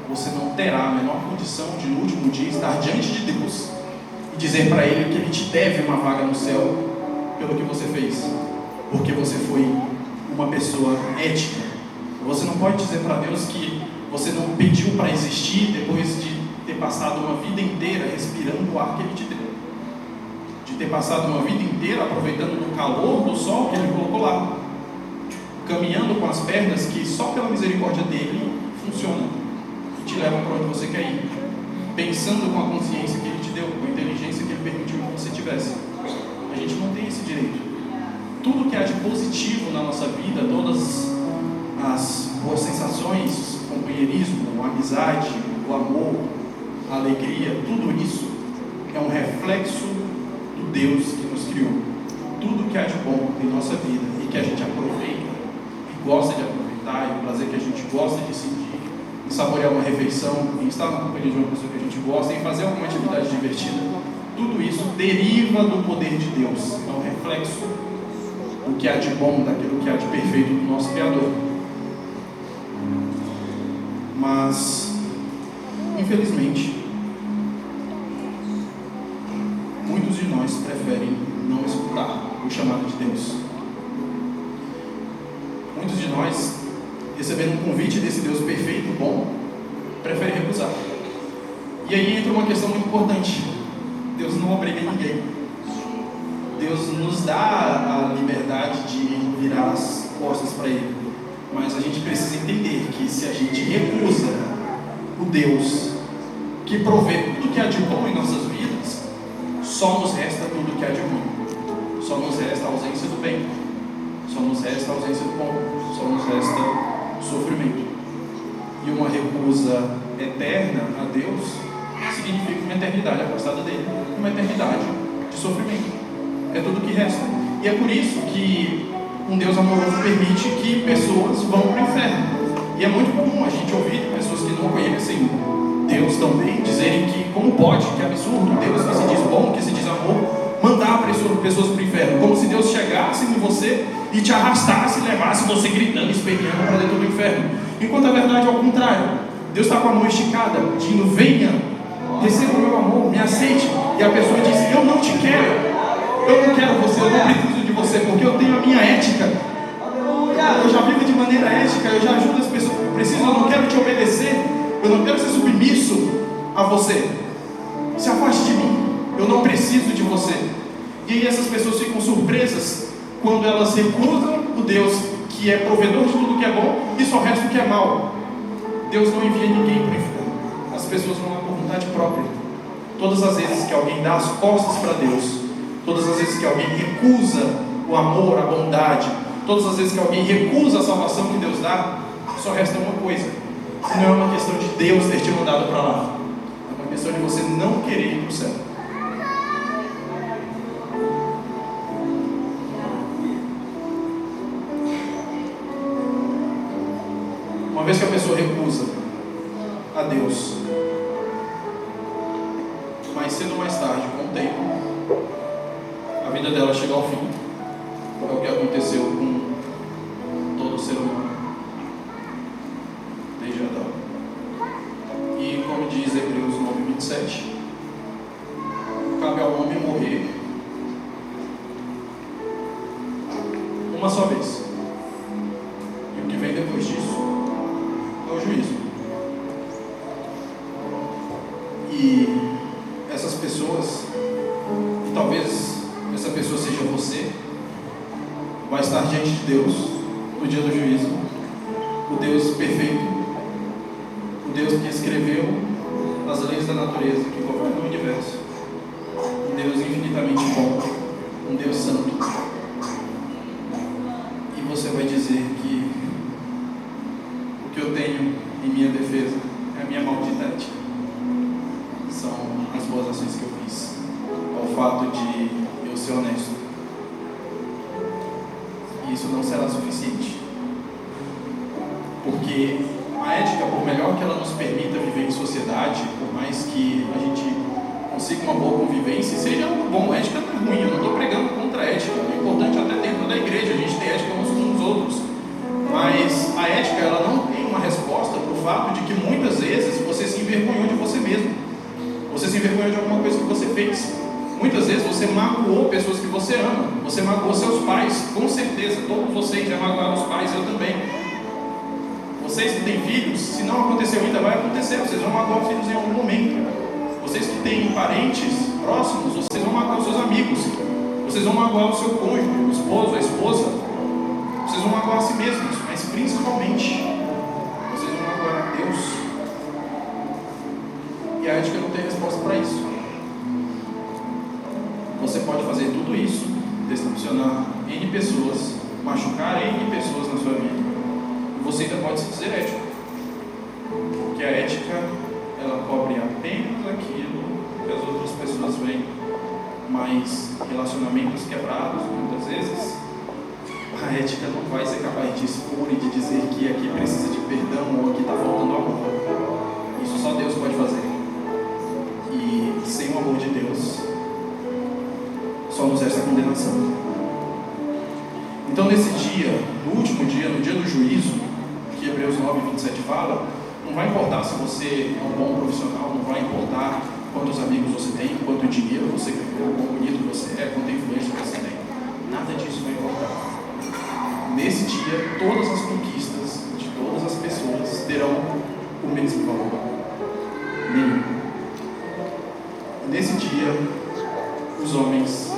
você não terá a menor condição de no último dia estar diante de Deus e dizer para Ele que Ele te deve uma vaga no céu pelo que você fez, porque você foi uma pessoa ética. Você não pode dizer para Deus que você não pediu para existir depois de ter passado uma vida inteira respirando o ar que Ele te deu. De ter passado uma vida inteira aproveitando o calor do sol que ele colocou lá, caminhando com as pernas que só pela misericórdia dele funcionam e te levam para onde você quer ir, pensando com a consciência que ele te deu, com a inteligência que ele permitiu que você tivesse. A gente não tem esse direito. Tudo que há de positivo na nossa vida, todas as boas sensações, companheirismo, a amizade, o amor, a alegria, tudo isso é um reflexo do Deus que nos criou. Tudo que há de bom em nossa vida e que a gente aproveita e gosta de aproveitar, e o prazer que a gente gosta de sentir, em saborear uma refeição, em estar na companhia de uma pessoa que a gente gosta, em fazer alguma atividade divertida, tudo isso deriva do poder de Deus. É um reflexo do que há de bom, daquilo que há de perfeito do nosso Criador. Mas, infelizmente, muitos de nós preferem não escutar o chamado de Deus. Muitos de nós, recebendo um convite desse Deus perfeito, bom, preferem recusar. E aí entra uma questão muito importante. Deus não obriga ninguém. Deus nos dá a liberdade de virar as costas para Ele. Mas a gente precisa entender que se a gente recusa o Deus que provê tudo que há de bom em nossas vidas, só nos resta tudo que há de ruim. Só nos resta a ausência do bem. Só nos resta a ausência do bom. Só nos resta sofrimento. E uma recusa eterna a Deus significa uma eternidade afastada dele. Uma eternidade de sofrimento. É tudo que resta. E é por isso que um Deus amoroso permite que pessoas vão para o inferno. E é muito comum a gente ouvir pessoas que não conhecem Deus também dizerem que como pode, que absurdo, Deus que se diz bom, que se diz amor, mandar pessoas para o inferno, como se Deus chegasse em você e te arrastasse e levasse você gritando, espelhando para dentro do inferno. Enquanto a verdade é ao contrário. Deus está com a mão esticada, dizendo: venha, receba o meu amor, me aceite. E a pessoa diz: eu não te quero. Eu não quero você, eu não preciso de você, porque eu tenho a minha ética. Eu já vivo de maneira ética, eu já ajudo as pessoas que precisam, eu não quero te obedecer, eu não quero ser submisso a você. Se afaste de mim, eu não preciso de você. E aí essas pessoas ficam surpresas quando elas recusam o Deus que é provedor de tudo que é bom e só resta o que é mal. Deus não envia ninguém para o inferno, as pessoas vão lá por vontade própria. Todas as vezes que alguém dá as costas para Deus, todas as vezes que alguém recusa o amor, a bondade, todas as vezes que alguém recusa a salvação que Deus dá, só resta uma coisa. Não é uma questão de Deus ter te mandado para lá, é uma questão de você não querer ir para o céu. Uma vez que a pessoa recusa a Deus, mais cedo ou mais tarde, com o tempo, a vida dela chega ao fim. É o que aconteceu com todo ser humano, desde Adão. E como diz Hebreus 9:27, cabe ao homem morrer uma só vez. E o que vem depois disso é o juízo. E essas pessoas, e talvez essa pessoa seja você, vai estar diante de Deus no dia do juízo. O Deus perfeito, o Deus que escreveu as leis da natureza, que governa o universo, um Deus infinitamente bom, um Deus santo. E você vai dizer que o que eu tenho em minha defesa é a minha maldita ética, são as boas ações que eu fiz, é o fato de eu ser honesto. E isso não será suficiente, porque a ética, por melhor que ela nos permita viver em sociedade, por mais que a gente consiga uma boa convivência, seja bom, ética não é ruim, eu não estou pregando contra a ética, é importante até dentro da igreja, a gente tem ética uns com os outros, mas a ética ela não tem uma resposta para o fato de que muitas vezes você se envergonhou de você mesmo, você se envergonhou de alguma coisa que você fez. Muitas vezes você magoou pessoas que você ama, você magoou seus pais, com certeza, todos vocês já magoaram os pais, eu também. Vocês que têm filhos, se não aconteceu ainda, vai acontecer, vocês vão magoar os filhos em algum momento. Vocês que têm parentes próximos, vocês vão magoar os seus amigos. vocês vão magoar o seu cônjuge, o esposo, a esposa, vocês vão magoar a si mesmos, mas principalmente vocês vão magoar a Deus. E a ética não tem resposta para isso. Você pode fazer tudo isso, decepcionar N pessoas, machucar N pessoas na sua vida, e você ainda pode se dizer ético, porque a ética, ela cobre apenas aquilo que as outras pessoas veem, mas relacionamentos quebrados, muitas vezes, a ética não vai ser capaz de expor e de dizer que aqui precisa de perdão ou aqui está faltando amor. Isso só Deus pode fazer. E sem o amor de Deus, só nos resta condenação. Então, nesse dia, no último dia, no dia do juízo, que Hebreus 9:27 fala, não vai importar se você é um bom profissional, não vai importar quantos amigos você tem, quanto dinheiro você ganhou, quão bonito você é, quanta influência você tem. Nada disso vai importar. Nesse dia, todas as conquistas de todas as pessoas terão o mesmo valor. Nenhum. Nesse dia, os homens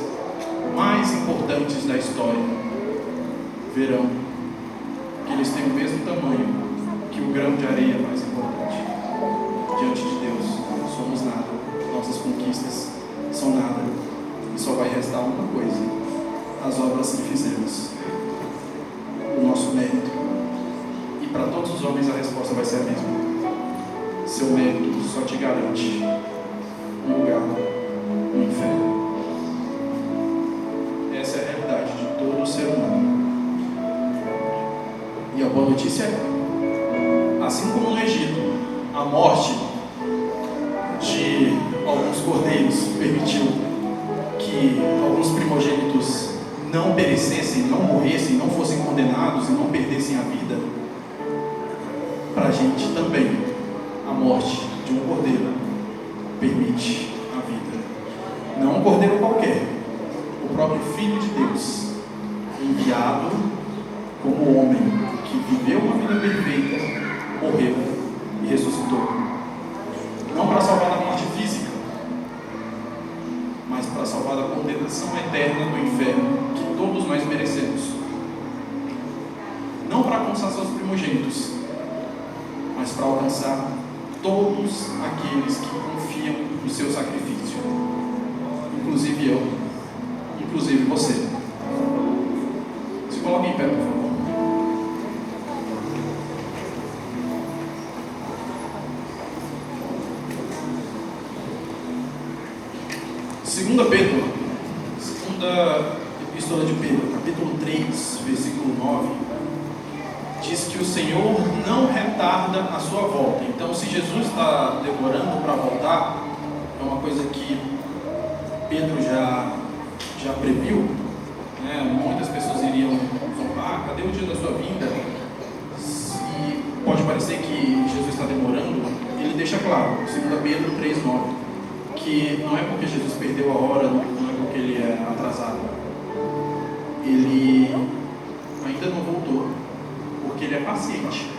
mais importantes da história verão que eles têm o mesmo tamanho que o grão de areia mais importante. Diante de Deus, somos nada, nossas conquistas são nada, e só vai restar uma coisa: as obras que fizemos, o nosso mérito. E para todos os homens a resposta vai ser a mesma: seu mérito só te garante um lugar no inferno. Essa é a realidade de todo ser humano. E a boa notícia é, assim como no Egito, a morte de alguns cordeiros permitiu que alguns primogênitos não perecessem, não morressem, não fossem condenados e não perdessem a vida, para a gente também a morte de um cordeiro permite a vida. Não um cordeiro qualquer, o próprio Filho de Deus, enviado como homem, que viveu uma vida perfeita, morreu e ressuscitou. Não para salvar da morte física, mas para salvar da condenação eterna do inferno que todos nós merecemos. Não para alcançar seus primogênitos, mas para alcançar todos aqueles que confiam no seu sacrifício, inclusive eu, inclusive você. Se coloque em pé, por favor. Segunda Epístola de Pedro, capítulo 3, versículo 9, diz que o Senhor não retarda a sua volta. Então, se Jesus está demorando para voltar, é uma coisa que Pedro já previu, né? Muitas pessoas iriam falar: cadê o dia da sua vinda? E pode parecer que Jesus está demorando. Ele deixa claro, 2 Pedro 3,9, que não é porque Jesus perdeu a hora, não é porque ele é atrasado. Ele ainda não voltou, porque ele é paciente.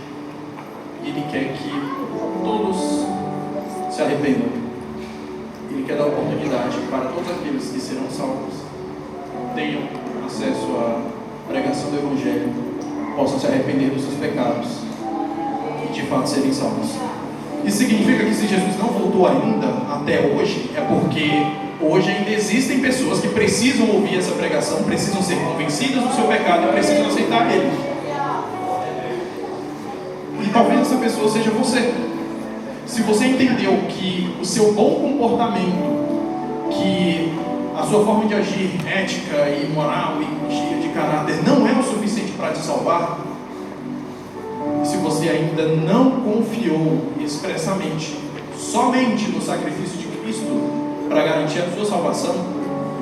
E ele quer que todos se arrependam. Ele quer dar oportunidade para todos aqueles que serão salvos, tenham acesso à pregação do Evangelho, possam se arrepender dos seus pecados e de fato serem salvos. Isso significa que se Jesus não voltou ainda até hoje, é porque hoje ainda existem pessoas que precisam ouvir essa pregação, precisam ser convencidas do seu pecado e precisam aceitar Ele. E talvez essa pessoa seja você. Se você entendeu que o seu bom comportamento, que a sua forma de agir ética e moral e de caráter não é o suficiente para te salvar, se você ainda não confiou expressamente somente no sacrifício de Cristo para garantir a sua salvação,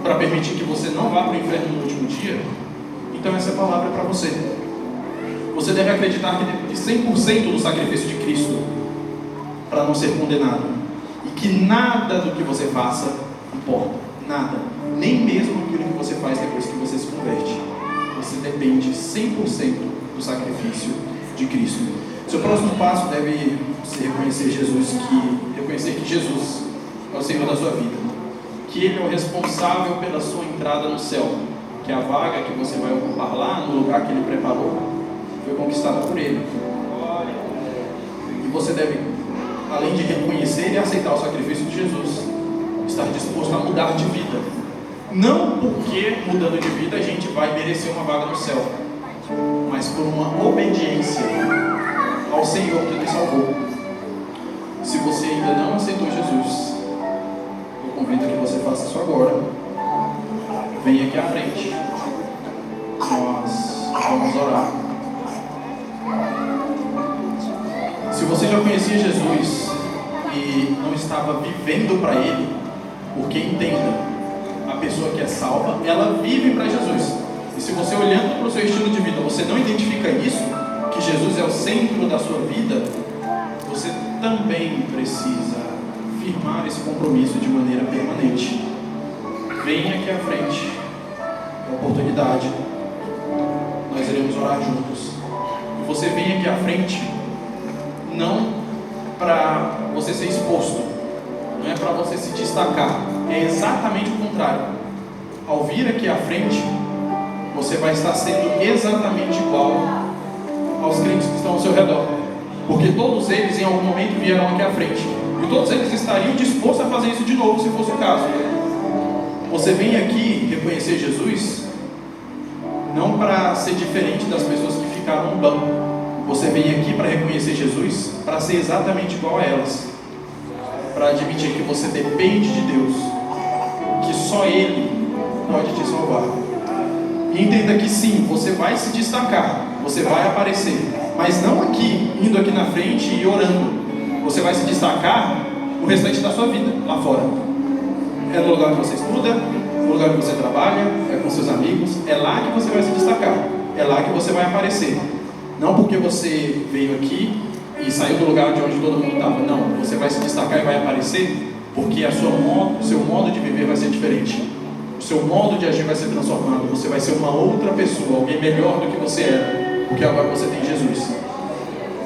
para permitir que você não vá para o inferno no último dia, então essa palavra é para você. Você deve acreditar que depende 100% do sacrifício de Cristo para não ser condenado, e que nada do que você faça importa, nada, nem mesmo aquilo que você faz depois que você se converte. Você depende 100% do sacrifício de Cristo. Seu próximo passo deve ser reconhecer que Jesus é o Senhor da sua vida, que Ele é o responsável pela sua entrada no céu, que a vaga que você vai ocupar lá, no lugar que Ele preparou, foi conquistada por Ele. E você deve, além de reconhecer e aceitar o sacrifício de Jesus, estar disposto a mudar de vida. Não porque mudando de vida a gente vai merecer uma vaga no céu, mas por uma obediência ao Senhor que nos salvou. Se você ainda não aceitou Jesus, eu convido que você faça isso agora. Venha aqui à frente. Nós vamos orar. Se você já conhecia Jesus e não estava vivendo para Ele, porque entenda, a pessoa que é salva, ela vive para Jesus. E se você, olhando para o seu estilo de vida, você não identifica isso, que Jesus é o centro da sua vida, você também precisa firmar esse compromisso de maneira permanente. Venha aqui à frente, é oportunidade, nós iremos orar juntos. E você vem aqui à frente, não para você ser exposto, não é para você se destacar, é exatamente o contrário. Ao vir aqui à frente, você vai estar sendo exatamente igual aos crentes que estão ao seu redor, porque todos eles em algum momento vieram aqui à frente, e todos eles estariam dispostos a fazer isso de novo, se fosse o caso. Você vem aqui reconhecer Jesus, não para ser diferente das pessoas que ficaram no banco. Você vem aqui para reconhecer Jesus, para ser exatamente igual a elas, para admitir que você depende de Deus, que só Ele pode te salvar. E entenda que sim, você vai se destacar, você vai aparecer, mas não aqui, indo aqui na frente e orando. Você vai se destacar o restante da sua vida, lá fora. É no lugar que você estuda, no lugar que você trabalha, é com seus amigos, é lá que você vai se destacar, é lá que você vai aparecer. Não porque você veio aqui e saiu do lugar de onde todo mundo estava, não. Você vai se destacar e vai aparecer porque o seu modo de viver vai ser diferente. O seu modo de agir vai ser transformado. Você vai ser uma outra pessoa, alguém melhor do que você era, porque agora você tem Jesus.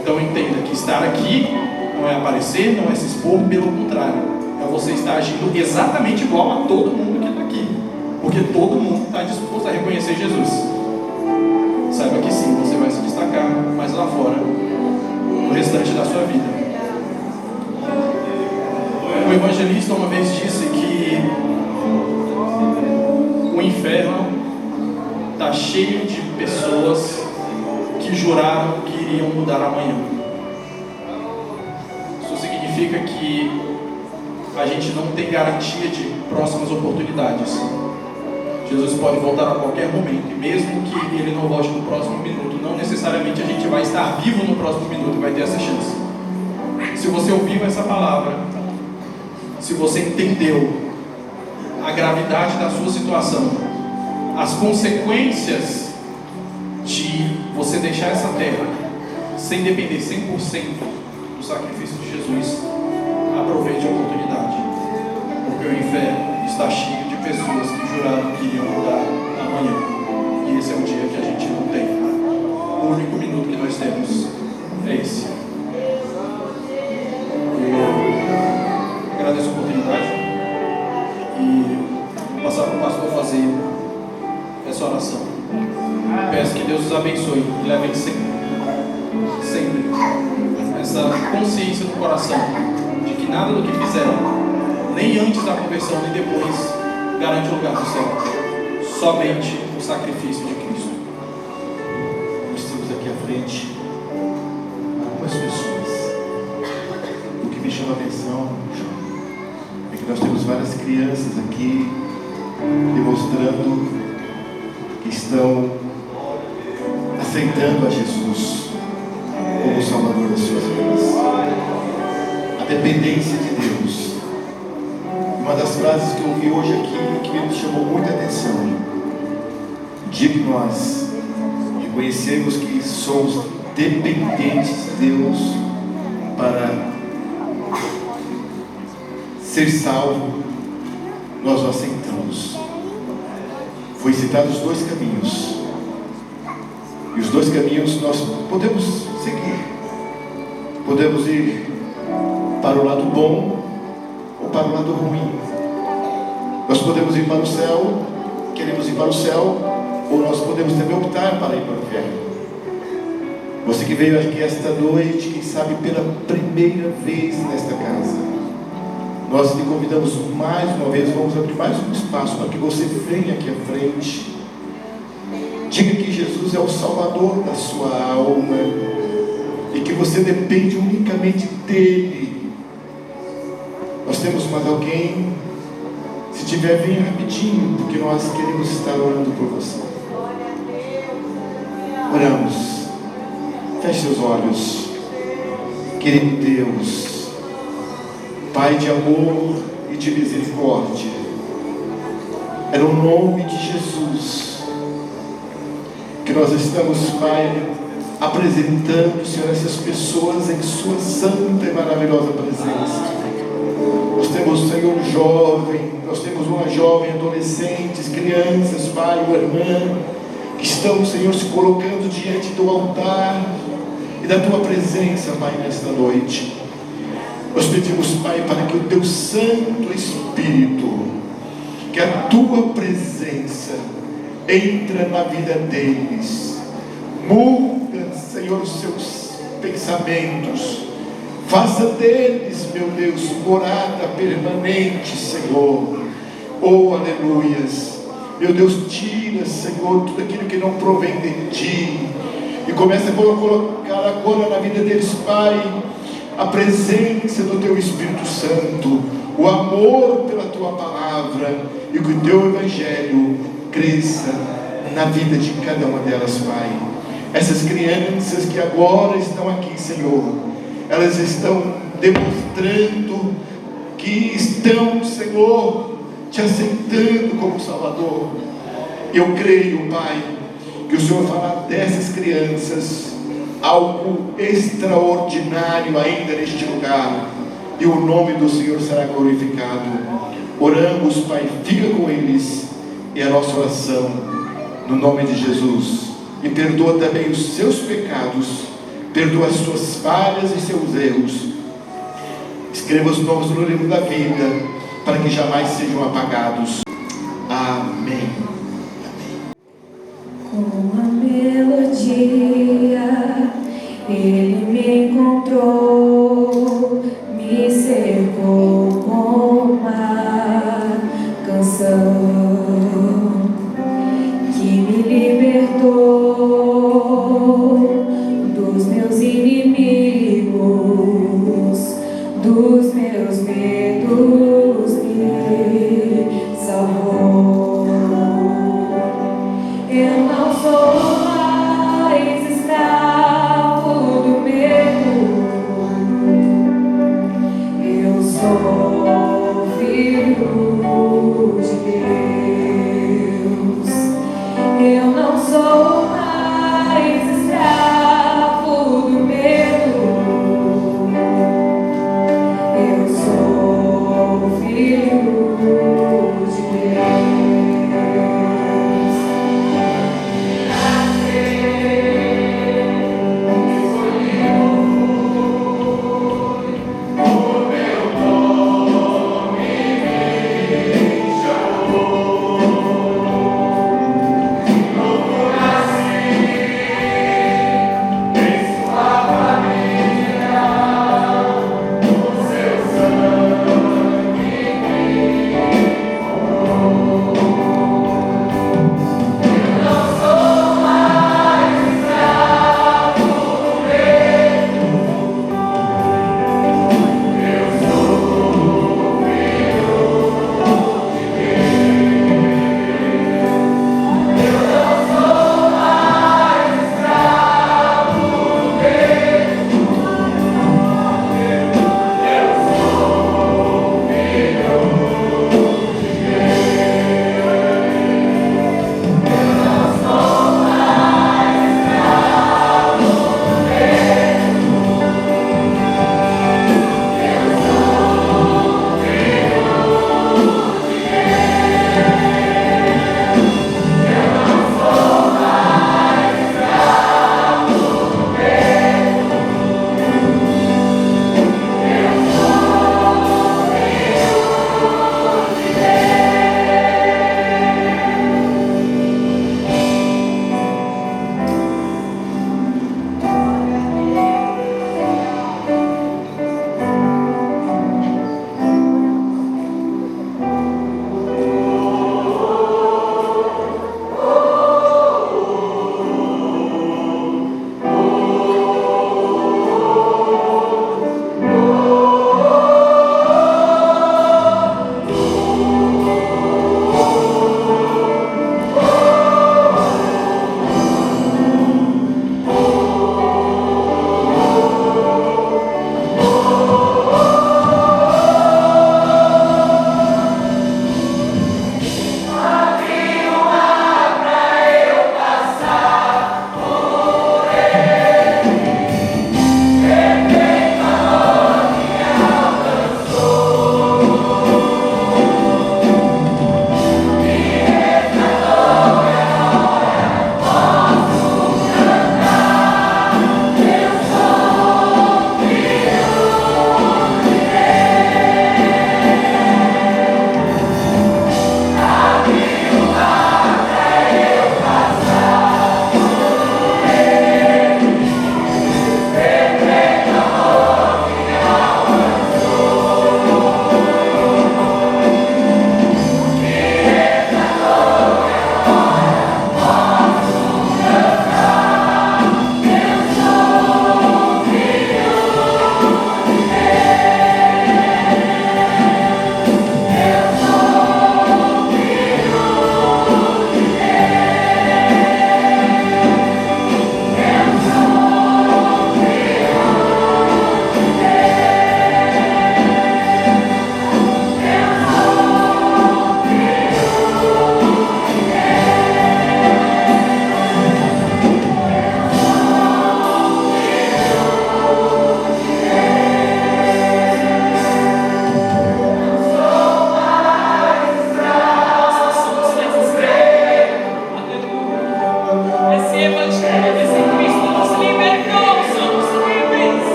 Então entenda que estar aqui não é aparecer, não é se expor, pelo contrário, é você estar agindo exatamente igual a todo mundo que está aqui, porque todo mundo está disposto a reconhecer Jesus. Saiba que sim, você vai se destacar, mas lá fora, no restante da sua vida. O evangelista uma vez disse que o inferno está cheio de pessoas que juraram que iriam mudar amanhã. Isso significa que a gente não tem garantia de próximas oportunidades. Jesus pode voltar a qualquer momento, e mesmo que Ele não volte no próximo minuto, não necessariamente a gente vai estar vivo no próximo minuto e vai ter essa chance. Se você ouviu essa palavra, se você entendeu a gravidade da sua situação, as consequências de você deixar essa terra sem depender 100% do sacrifício de Jesus, aproveite a oportunidade, porque o inferno está cheio de pessoas que juraram que iriam mudar amanhã, e esse é o dia que a gente não tem. O único minuto que nós temos é esse. Eu agradeço a oportunidade e passar para o pastor fazer essa oração. Peço que Deus os abençoe e levem sempre essa consciência no coração de que nada do que fizeram, nem antes da conversão, nem depois, garante o lugar no céu. Somente o sacrifício de Cristo. Nós temos aqui à frente algumas pessoas. O que me chama a atenção é que nós temos várias crianças aqui demonstrando que estão aceitando a Jesus como o Salvador das suas vidas. A dependência de Deus. Uma das frases que eu ouvi hoje aqui que me chamou muita atenção: o dia que nós reconhecemos que somos dependentes de Deus para ser salvo, nós o aceitamos. Foi citado os dois caminhos, e os dois caminhos nós podemos seguir. Podemos ir para o lado bom ou para o lado ruim. Nós podemos ir para o céu, queremos ir para o céu, ou nós podemos também optar para ir para o inferno. Você que veio aqui esta noite, quem sabe pela primeira vez nesta casa, nós lhe convidamos mais uma vez, vamos abrir mais um espaço para que você venha aqui à frente. Diga que Jesus é o Salvador da sua alma e que você depende unicamente dEle. Nós temos mais alguém? Se tiver, venha rapidinho, porque nós queremos estar orando por você. Oramos. Feche seus olhos. Querido Deus, Pai de amor e de misericórdia, é no nome de Jesus que nós estamos, Pai, apresentando, Senhor, essas pessoas em sua santa e maravilhosa presença. Nós temos, Senhor, um jovem, nós temos uma jovem, adolescentes, crianças, Pai, uma irmã, que estão, Senhor, se colocando diante do altar e da Tua presença, Pai, nesta noite. Nós pedimos, Pai, para que o Teu Santo Espírito, que a Tua presença entra na vida deles, muda, Senhor, os seus pensamentos, faça deles, meu Deus, morada permanente, Senhor. Oh, aleluias. Meu Deus, tira, Senhor, tudo aquilo que não provém de Ti, e começa a colocar agora na vida deles, Pai, a presença do Teu Espírito Santo, o amor pela Tua palavra, e que o Teu Evangelho cresça na vida de cada uma delas, Pai. Essas crianças que agora estão aqui, Senhor, elas estão demonstrando que estão, Senhor, Te aceitando como Salvador. Eu creio, Pai, que o Senhor fará dessas crianças algo extraordinário ainda neste lugar, e o nome do Senhor será glorificado. Oramos, Pai, fica com eles, e a nossa oração no nome de Jesus. E perdoa também os seus pecados, perdoa as suas falhas e seus erros. Escreva os nomes no livro da vida, para que jamais sejam apagados. Amém. Com a melodia, Ele me encontrou, me cercou com uma canção que me libertou dos meus inimigos, dos meus medos, me salvou.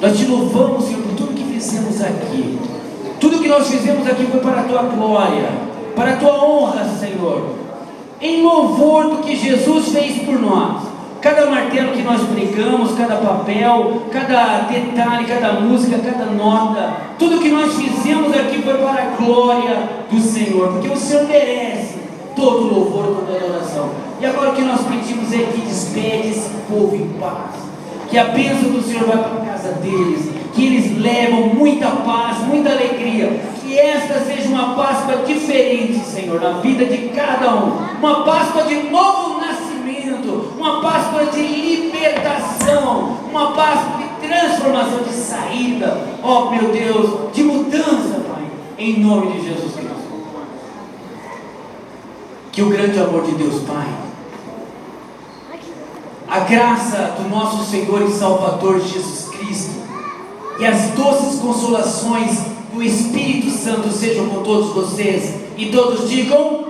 Nós te louvamos, Senhor, por tudo que fizemos aqui. Tudo que nós fizemos aqui foi para a tua glória, para a tua honra, Senhor, em louvor do que Jesus fez por nós. Cada martelo que nós pregamos, cada papel, cada detalhe, cada música, cada nota, tudo que nós fizemos aqui foi para a glória do Senhor, porque o Senhor merece todo o louvor, toda a adoração. E agora o que nós pedimos é que despede esse povo em paz, que a bênção do Senhor vá para a casa deles, que eles levam muita paz, muita alegria, que esta seja uma Páscoa diferente, Senhor, na vida de cada um, uma Páscoa de novo nascimento, uma Páscoa de libertação, uma Páscoa de transformação, de saída, ó meu Deus, de mudança, Pai, em nome de Jesus Cristo. Que o grande amor de Deus Pai, a graça do nosso Senhor e Salvador Jesus Cristo e as doces consolações do Espírito Santo sejam com todos vocês, e todos digam